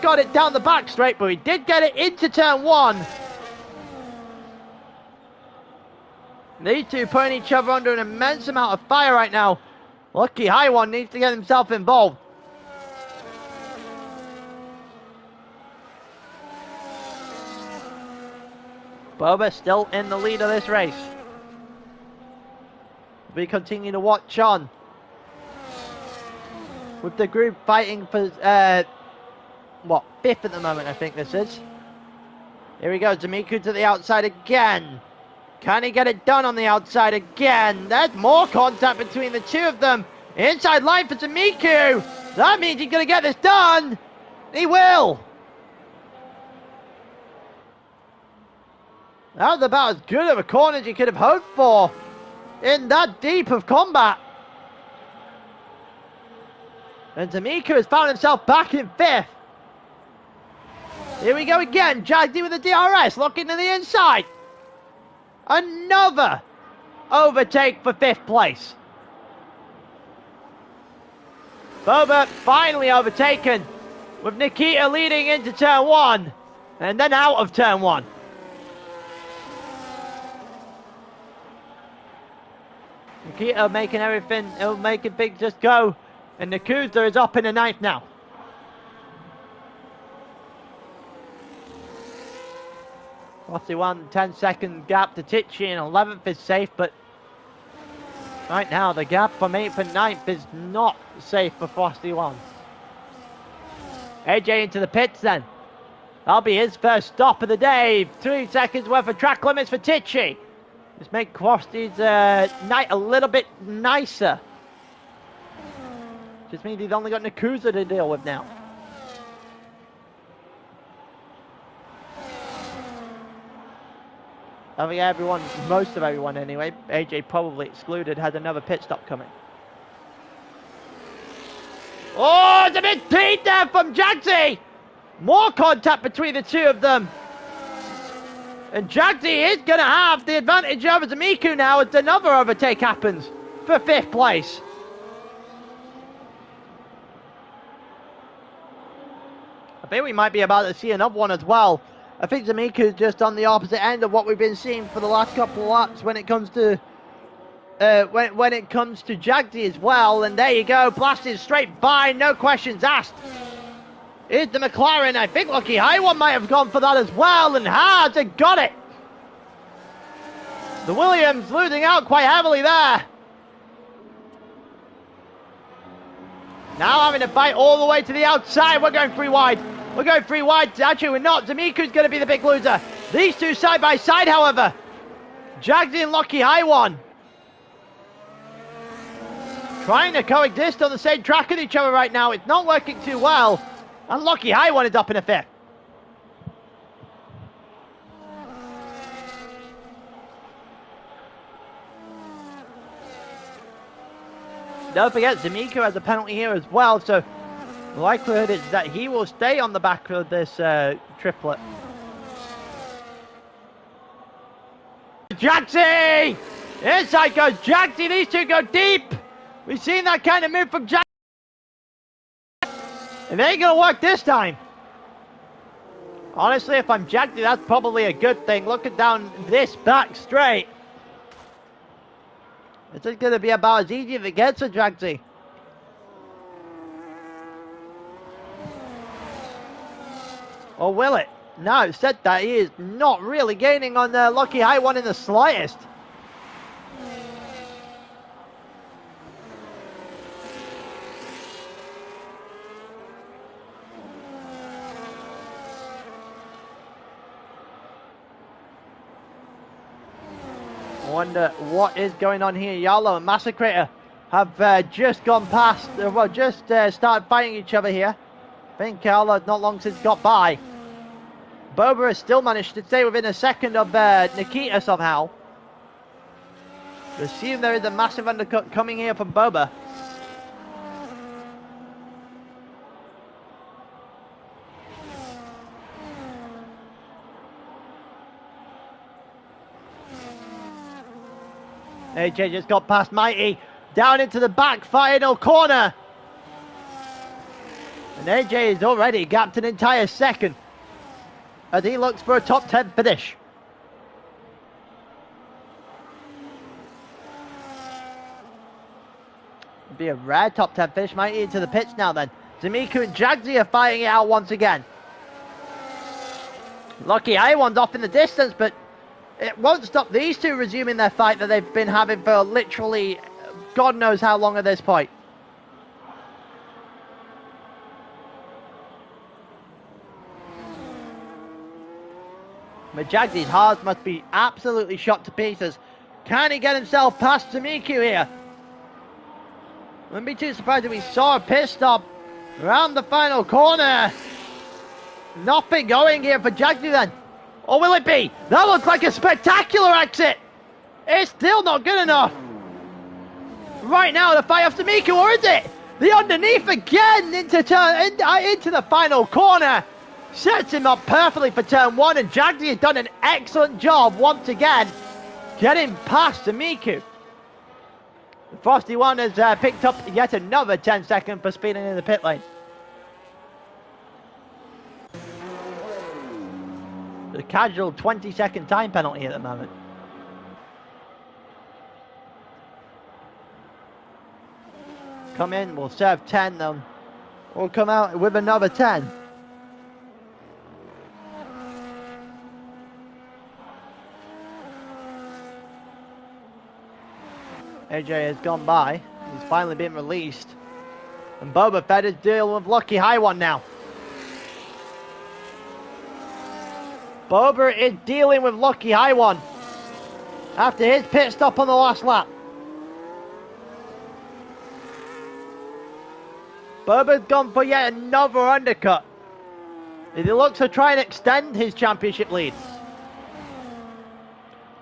got it down the back straight, but he did get it into turn 1. These two putting each other under an immense amount of fire right now. Lucky High One needs to get himself involved. Boba still in the lead of this race. We continue to watch on. With the group fighting for, 5th at the moment, I think this is. Here we go, Zamiku to the outside again. Can he get it done on the outside again? There's more contact between the two of them. Inside line for Zamiku. That means he's going to get this done. He will. That was about as good of a corner as you could have hoped for in that deep of combat. And Zamiku has found himself back in 5th. Here we go again. Jagsy with the DRS, looking to the inside. Another overtake for 5th place. Boba finally overtaken, with Nikita leading into turn 1 and then out of turn 1. Nikita making everything, making things just go, and Nakuza is up in the 9th now. Frosty 1, 10-second gap to Tichy, and 11th is safe, but right now the gap from 8th and 9th is not safe for Frosty 1. AJ into the pits then. That'll be his first stop of the day. 3 seconds worth of track limits for Tichy. Just make Frosty's night a little bit nicer. Just means he's only got Nakuza to deal with now. I think everyone, most of everyone anyway, AJ probably excluded, has another pit stop coming. Oh, it's a big speed there from Jagsy! More contact between the two of them. And Jagsy is going to have the advantage over Zamiku now as another overtake happens for 5th place. I think we might be about to see another one as well. I think Zamiku is just on the opposite end of what we've been seeing for the last couple of laps when it comes to when it comes to Jagsy as well. And there you go, blasted straight by, no questions asked. Here's the McLaren. I think Lucky High One might have gone for that as well, and has and got it. The Williams losing out quite heavily there. Now having to fight all the way to the outside. We're going 3 wide. We're going 3 wide. Actually, we're not. Zamiku's going to be the big loser. These two side by side, however. Jagsy and Lucky High One trying to coexist on the same track with each other right now. It's not working too well. And Lucky High One is up in a 5th. Don't forget, Zamiku has a penalty here as well, so the likelihood is that he will stay on the back of this triplet. Jagsy! Inside goes Jagsy, these two go deep! We've seen that kind of move from Jagsy. It ain't gonna work this time. Honestly, if I'm Jagsy, that's probably a good thing. Looking down this back straight. This is gonna be about as easy as it gets for Jagsy. Or will it? No, it said that he is not really gaining on the Lucky High One in the slightest. I wonder what is going on here. Yalo and Massacrator have just gone past, well, just started fighting each other here. I think Yalo not long since got by. Boba has still managed to stay within a second of Nikita somehow. I assume there is a massive undercut coming here from Boba. AJ just got past Mighty, down into the back final corner. And AJ is already gapped an entire second as he looks for a top 10 finish. It'd be a rare top 10 finish. Mighty into the pits now then. D'Amico and Jagsy are fighting it out once again. Lucky I1's off in the distance, but it won't stop these two resuming their fight that they've been having for literally God knows how long at this point. But Jagsy's heart must be absolutely shot to pieces. Can he get himself past D'Amico here? Wouldn't be too surprised if we saw a pit stop around the final corner. Nothing going here for Jagsy then. Or will it be? That looks like a spectacular exit. It's still not good enough. Right now the fight off D'Amico, or is it? The underneath again into the final corner. Sets him up perfectly for turn one, and Jagsy has done an excellent job once again getting past D'Amico. The Frosty One has picked up yet another 10 seconds for speeding in the pit lane. The casual 20-second time penalty at the moment. Come in, we'll serve 10 then. We'll come out with another 10. AJ has gone by. He's finally been released. And Boba Fett is dealing with Lucky High One now. Boba is dealing with Lucky High One after his pit stop on the last lap. Boba's gone for yet another undercut. He looks to try and extend his championship lead.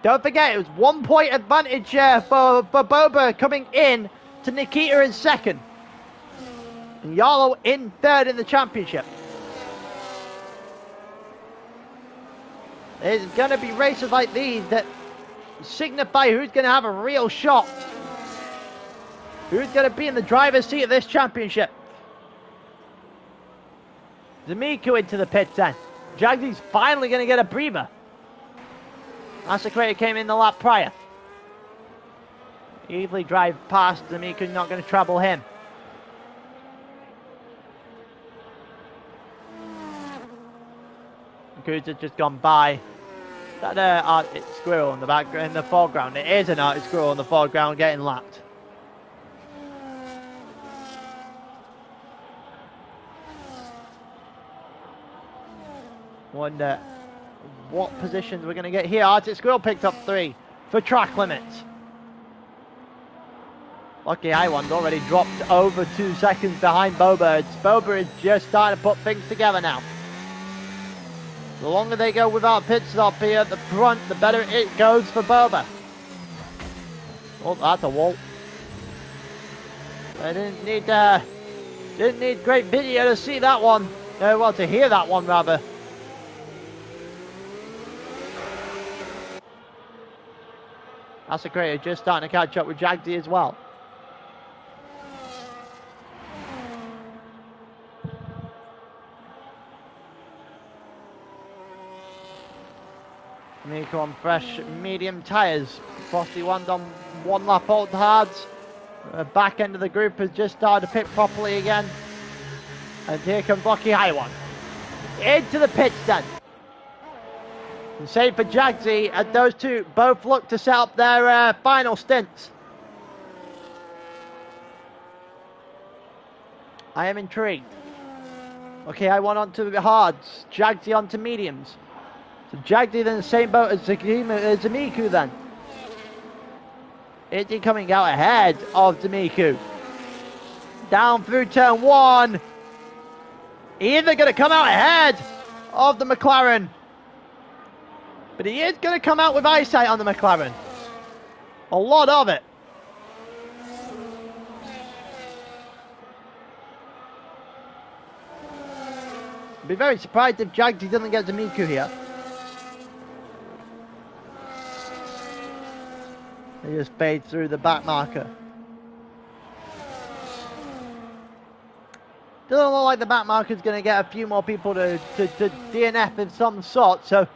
Don't forget, it was 1 point advantage for Boba coming in to Nikita in second. And Yarlo in third in the championship. There's going to be races like these that signify who's going to have a real shot. Who's going to be in the driver's seat of this championship. D'Amico into the pits then. Jagsy's finally going to get a breather. Massacre came in the lap prior. Easily drive past D'Amico, not going to trouble him. Kuza's just gone by. Is that an Arctic squirrel in the background, in the foreground? It is an Arctic squirrel in the foreground getting lapped. Wonder what positions we're going to get here. Arctic squirrel picked up 3 for track limits. Lucky High One's already dropped over 2 seconds behind Boba. Boba is just starting to put things together now. The longer they go without a pit stop here at the front, the better it goes for Boba. Oh, that's a wall. I didn't need great video to see that one. Well, to hear that one rather. Massacre just starting to catch up with Jagsy as well. D'Amico on fresh medium tyres. Frosty One's on 1 lap old hards. The back end of the group has just started to pit properly again. And here comes Lucky High One. Into the pits then. And save for Jagsy as those two both look to set up their final stints. I am intrigued. Okay, I went on to the hards. Jagsy onto mediums. So Jagsy then the same boat as D'Amico then. Is he coming out ahead of D'Amico? Down through turn 1. Either going to come out ahead of the McLaren. But he is going to come out with eyesight on the McLaren. A lot of it. I'd be very surprised if Jagdi doesn't get Zamiku here. He just fades through the back marker. Doesn't look like the back marker's going to get a few more people to DNF of some sort, so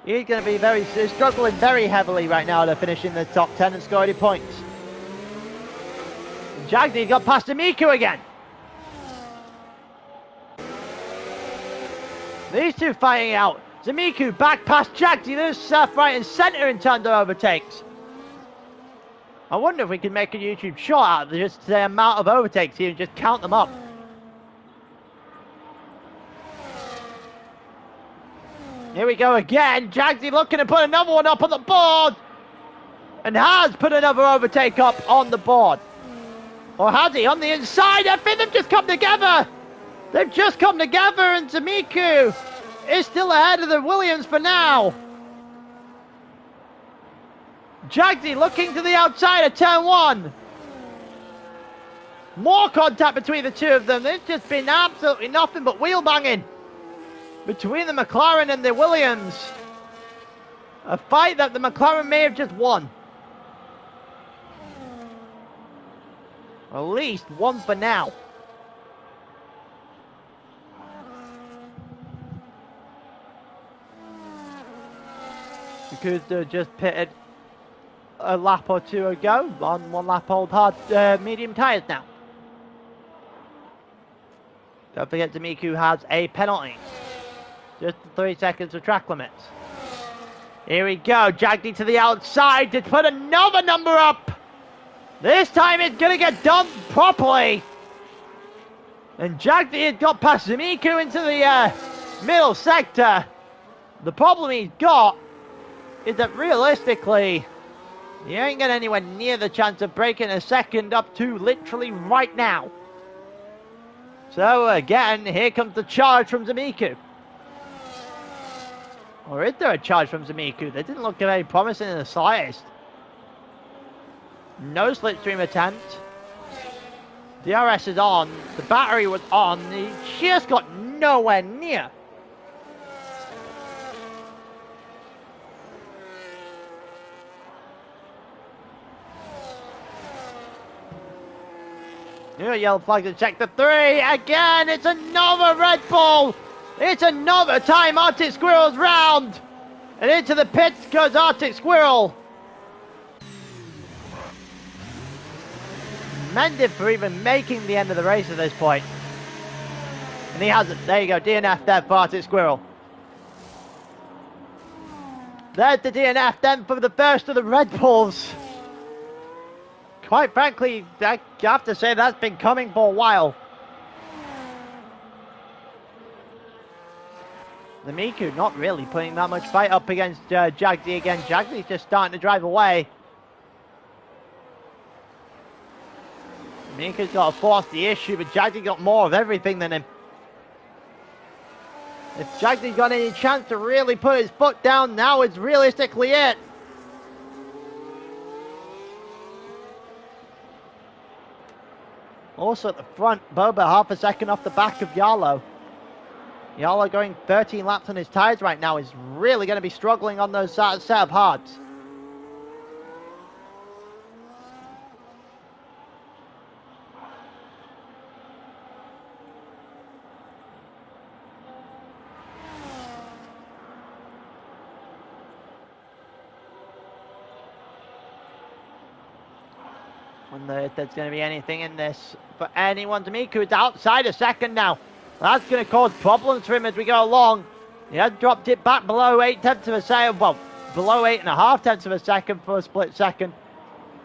he's going to be struggling very heavily right now to finish in the top 10 and score any points. Jagdi got past Zamiku again. These two fighting out. Zamiku back past Jagdi. There's left, right and centre in terms of overtakes. I wonder if we can make a YouTube short out of just the amount of overtakes here and just count them up. Here we go again. Jagdi looking to put another one up on the board. And has put another overtake up on the board. Or has he on the inside? I think they've just come together. They've just come together and Zamiku is still ahead of the Williams for now. Jagdi looking to the outside of turn 1. More contact between the two of them. There's just been absolutely nothing but wheel banging between the McLaren and the Williams. A fight that the McLaren may have just won. At least one for now. Because just pitted a lap or two ago on 1 lap old hard medium tyres now. Don't forget Zamiku has a penalty. Just 3 seconds of track limits. Here we go. Jagdi to the outside to put another number up. This time it's going to get done properly. And Jagdi has got past Zamiku into the middle sector. The problem he's got is that realistically, he ain't got anywhere near the chance of breaking a second up to literally right now. So again, here comes the charge from Zamiku. Or is there a charge from Zamiku? They didn't look very promising in the slightest. No slipstream attempt. DRS is on. The battery was on. He just got nowhere near. New yellow flag to check the 3. Again, it's another Red Bull. It's another time Arctic Squirrel's round. And into the pits goes Arctic Squirrel. Commended for even making the end of the race at this point. And he has it. There you go, DNF there for Arctic Squirrel. There's the DNF then for the first of the Red Bulls. Quite frankly, I have to say that's been coming for a while. The Miku not really putting that much fight up against Jagdi again. Jagdi's just starting to drive away. Miku's got to force the issue, but Jagdi got more of everything than him. If Jagdi's got any chance to really put his foot down, now it's realistically it. Also at the front, Boba half a second off the back of Yarlo. Yarlo going 13 laps on his tyres right now is really going to be struggling on those set of hards. Wonder if there's going to be anything in this for anyone. Miku is outside a second now. That's going to cause problems for him as we go along. He has dropped it back below 8 tenths of a second. Well, below 8.5 tenths of a second for a split second.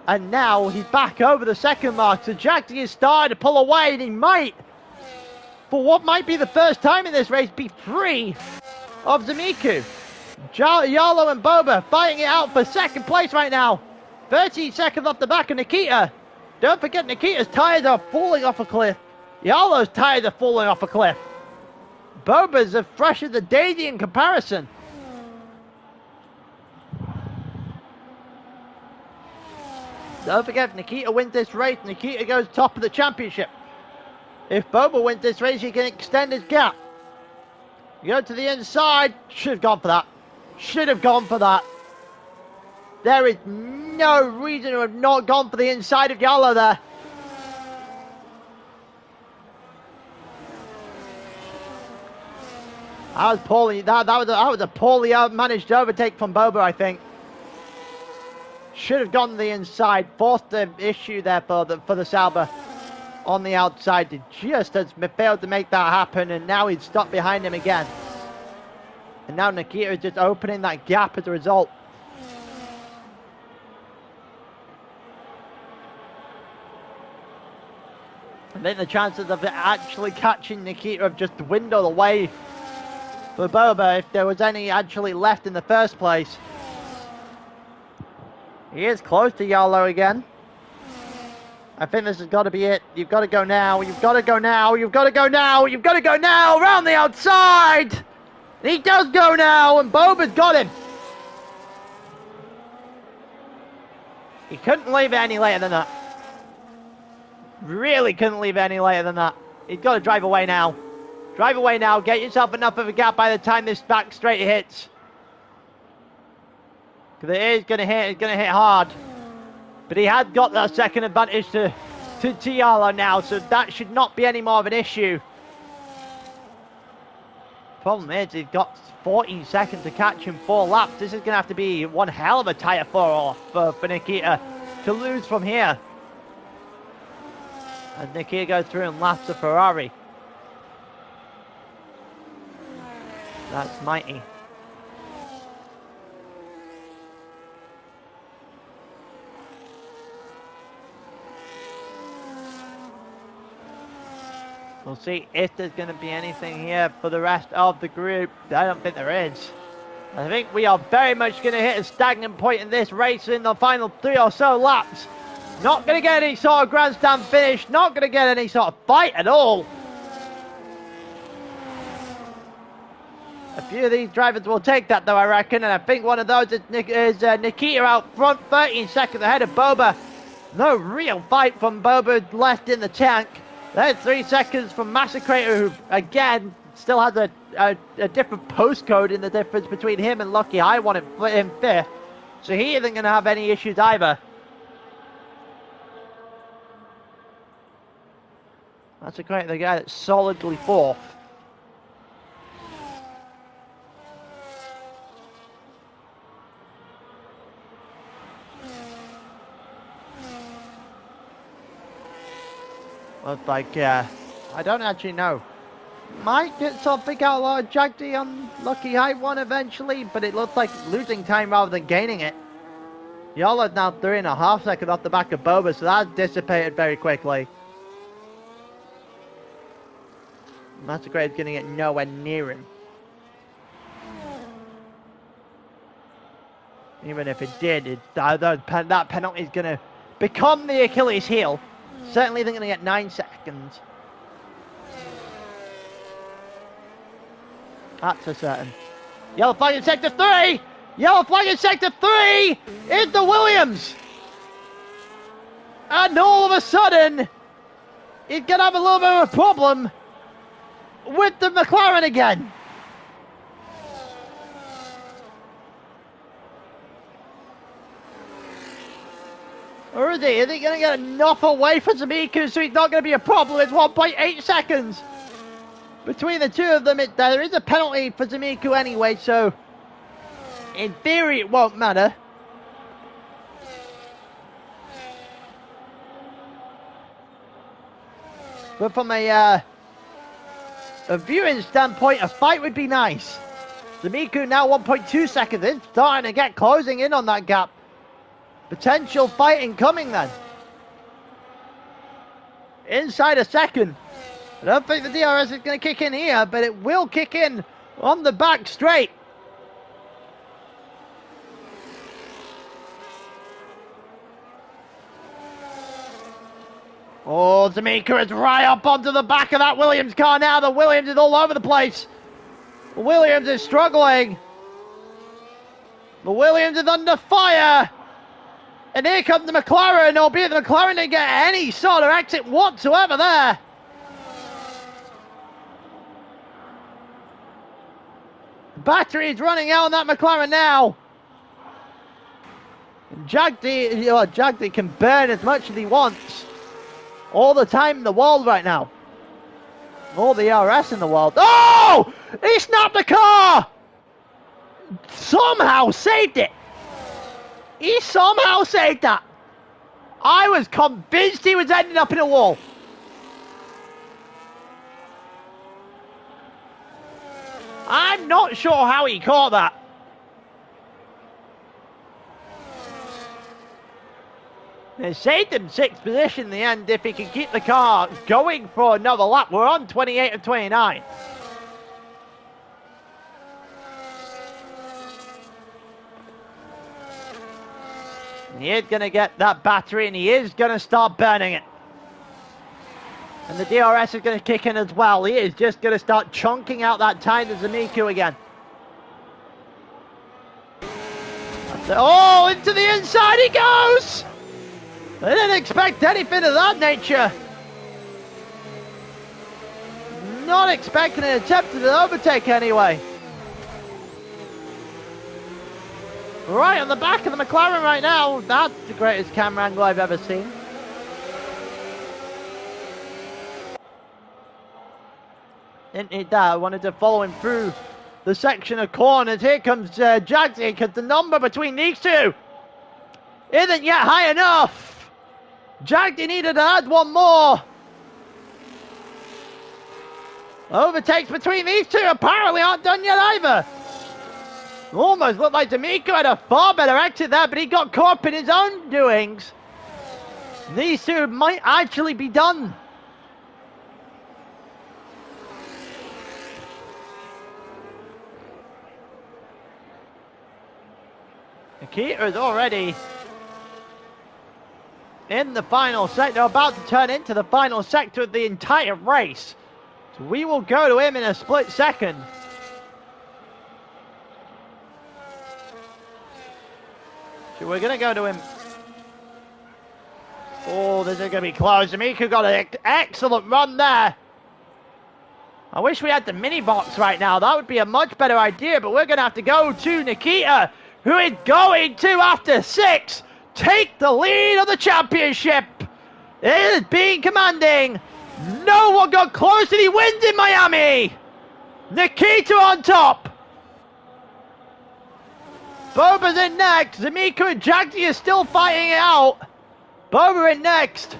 And now he's back over the second mark. So Jagdi is starting to pull away, and he might, for what might be the first time in this race, be free of Zamiku. Yarlo and Boba fighting it out for second place right now. 30 seconds off the back of Nikita. Don't forget, Nikita's tyres are falling off a cliff. Yarlo's tyres are falling off a cliff. Boba's are fresh as a daisy in comparison. Don't forget, if Nikita wins this race, Nikita goes top of the championship. If Boba wins this race, he can extend his gap. Go to the inside. Should have gone for that. Should have gone for that. There is no reason to have not gone for the inside of Yolo there. That was poorly. That was a poorly managed overtake from Boba, I think. Should have gone to the inside. Forced the issue there for the Sauber on the outside. He just has failed to make that happen, and now he's stuck behind him again. And now Nikita is just opening that gap as a result. I think the chances of it actually catching Nikita have just dwindled away for Boba, if there was any actually left in the first place. He is close to Yolo again. I think this has got to be it. You've got to go now. You've got to go now. You've got to go now. You've got to go now. Around the outside. He does go now, and Boba's got him. He couldn't leave it any later than that. Really couldn't leave it any later than that. He's got to drive away now. Drive away now. Get yourself enough of a gap by the time this back straight hits. Because it is going to hit. It's going to hit hard. But he had got that second advantage to Yolo now, so that should not be any more of an issue. Problem is, he's got 14 seconds to catch him 4 laps. This is going to have to be one hell of a tyre fall off for Nikita to lose from here. As Nikita goes through and laps the Ferrari. That's mighty. We'll see if there's going to be anything here for the rest of the group. I don't think there is. I think we are very much going to hit a stagnant point in this race in the final 3 or so laps. Not going to get any sort of grandstand finish. Not going to get any sort of fight at all. A few of these drivers will take that though, I reckon. And I think one of those is Nikita out front, 13 seconds ahead of Boba. No real fight from Boba left in the tank. There's 3 seconds from Massacrator, who again still has a different postcode in the difference between him and Lucky High One in 5th. So he isn't going to have any issues either. Massacrator, the guy that's solidly 4th. Looks like, I don't actually know. Might get something out of Jagdi on Lucky High One eventually, but it looks like losing time rather than gaining it. Yolo's now 3.5 seconds off the back of Boba, so that's dissipated very quickly. Massacrator's going to get nowhere near him. Even if it did, that penalty is going to become the Achilles heel. Certainly they're going to get 9 seconds. That's for certain. Yellow flag in sector 3! Yellow flag in sector 3 is the Williams! And all of a sudden, he's going to have a little bit of a problem with the McLaren again. Or is he? Is he going to get enough away from Zamiku so he's not going to be a problem? It's 1.8 seconds between the two of them. There is a penalty for Zamiku anyway, so in theory it won't matter. But from a viewing standpoint, a fight would be nice. Zamiku now 1.2 seconds in, starting to get closing in on that gap. Potential fighting coming then. Inside a second. I don't think the DRS is going to kick in here, but it will kick in on the back straight. Oh, Zamiku is right up onto the back of that Williams car now. The Williams is all over the place. Williams is struggling. The Williams is under fire. And here comes the McLaren, albeit the McLaren didn't get any sort of exit whatsoever there. Battery is running out on that McLaren now. Jagdi can burn as much as he wants. All the time in the world right now. All the RS in the world. Oh! He snapped the car! Somehow saved it. He somehow saved that. I was convinced he was ending up in a wall. I'm not sure how he caught that. It saved him 6th position in the end if he can keep the car going for another lap. We're on 28 of 29. He is going to get that battery and he is going to start burning it. And the DRS is going to kick in as well. He is just going to start chunking out that time to Zamiku again. Oh, into the inside he goes! I didn't expect anything of that nature. Not expecting an attempt at an overtake anyway. Right on the back of the McLaren right now. That's the greatest camera angle I've ever seen. Didn't need that. I wanted to follow him through the section of corners. Here comes Jagdi, because the number between these two isn't yet high enough. Jagdi needed to add one more. Overtakes between these two apparently aren't done yet either. Almost looked like D'Amico had a far better exit there, but he got caught up in his own doings. These two might actually be done. Nikita is already in the final sector, about to turn into the final sector of the entire race. So we will go to him in a split second. So we're going to go to him. Oh, this is going to be close. Miku got an excellent run there. I wish we had the mini box right now. That would be a much better idea, but we're going to have to go to Nikita, who is going to, after 6, take the lead of the championship. It is being commanding. No one got close and he wins in Miami. Nikita on top. Boba's in next. Zamiku and Jagdi are still fighting it out. Boba in next.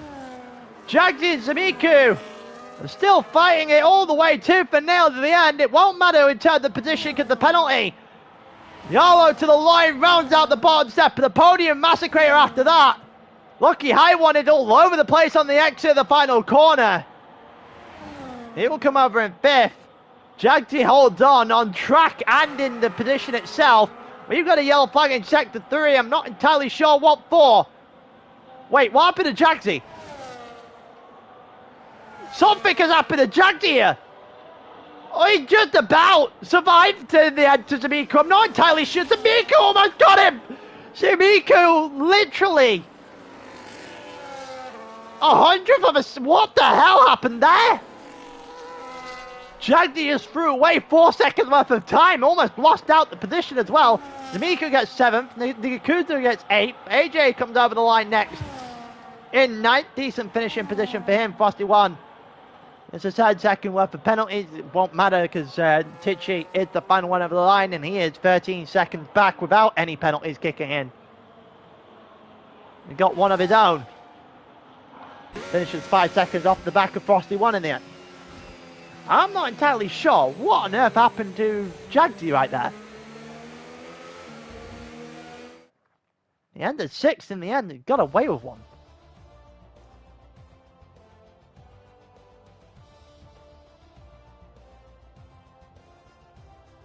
Jagdi and Zamiku are still fighting it all the way tooth and nail to the end. It won't matter in terms of position because the penalty. Yolo to the line, rounds out the bottom step of the podium. Massacrator after that. Lucky High wanted all over the place on the exit of the final corner. He will come over in 5th. Jagdi holds on track and in the position itself. We've got a yellow flag in sector 3. I'm not entirely sure what for. Wait, what happened to Jagdi? Something has happened to Jagdi here. Oh, he just about survived to the end to Zamiku. I'm not entirely sure. Zamiku almost got him. Zamiku literally 100th of a... What the hell happened there? Jagdi just threw away 4 seconds worth of time. Almost lost out the position as well. Zamiku gets 7th. Nikuzu gets 8th. AJ comes over the line next in 9th. Decent finishing position for him. Frosty 1. It's a sad second worth of penalties. It won't matter because Tichy is the final one over the line and he is 13 seconds back without any penalties kicking in. He got one of his own. Finishes 5 seconds off the back of Frosty 1 in the end. I'm not entirely sure what on earth happened to Jagdi right there. He ended 6th in the end and got away with one.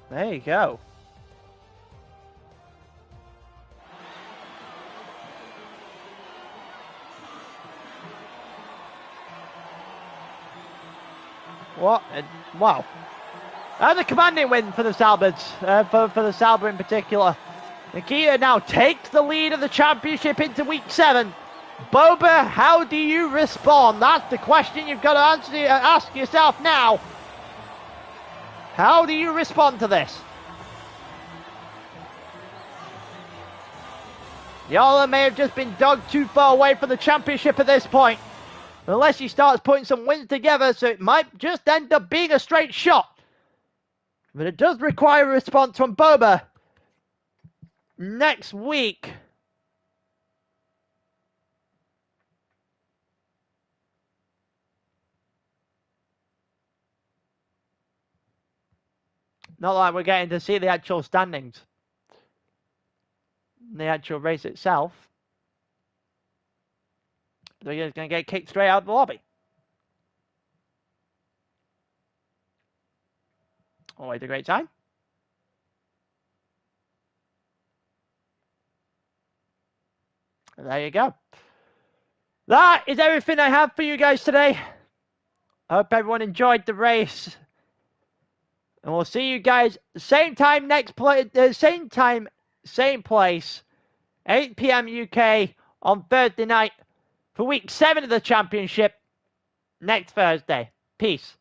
There you go. What? Wow. That's a commanding win for the Salbers. For the Salber in particular. Nikita now takes the lead of the championship into week 7. Boba, how do you respond? That's the question you've got to ask yourself now. How do you respond to this? Yola may have just been dug too far away from the championship at this point. Unless he starts putting some wins together, so it might just end up being a straight shot. But it does require a response from Boba next week. Not like we're getting to see the actual standings. The actual race itself. They're just going to get kicked straight out of the lobby. Always a great time. There you go. That is everything I have for you guys today. I hope everyone enjoyed the race. And we'll see you guys same time same time, same place, 8 p.m. UK on Thursday night for week 7 of the championship next Thursday. Peace.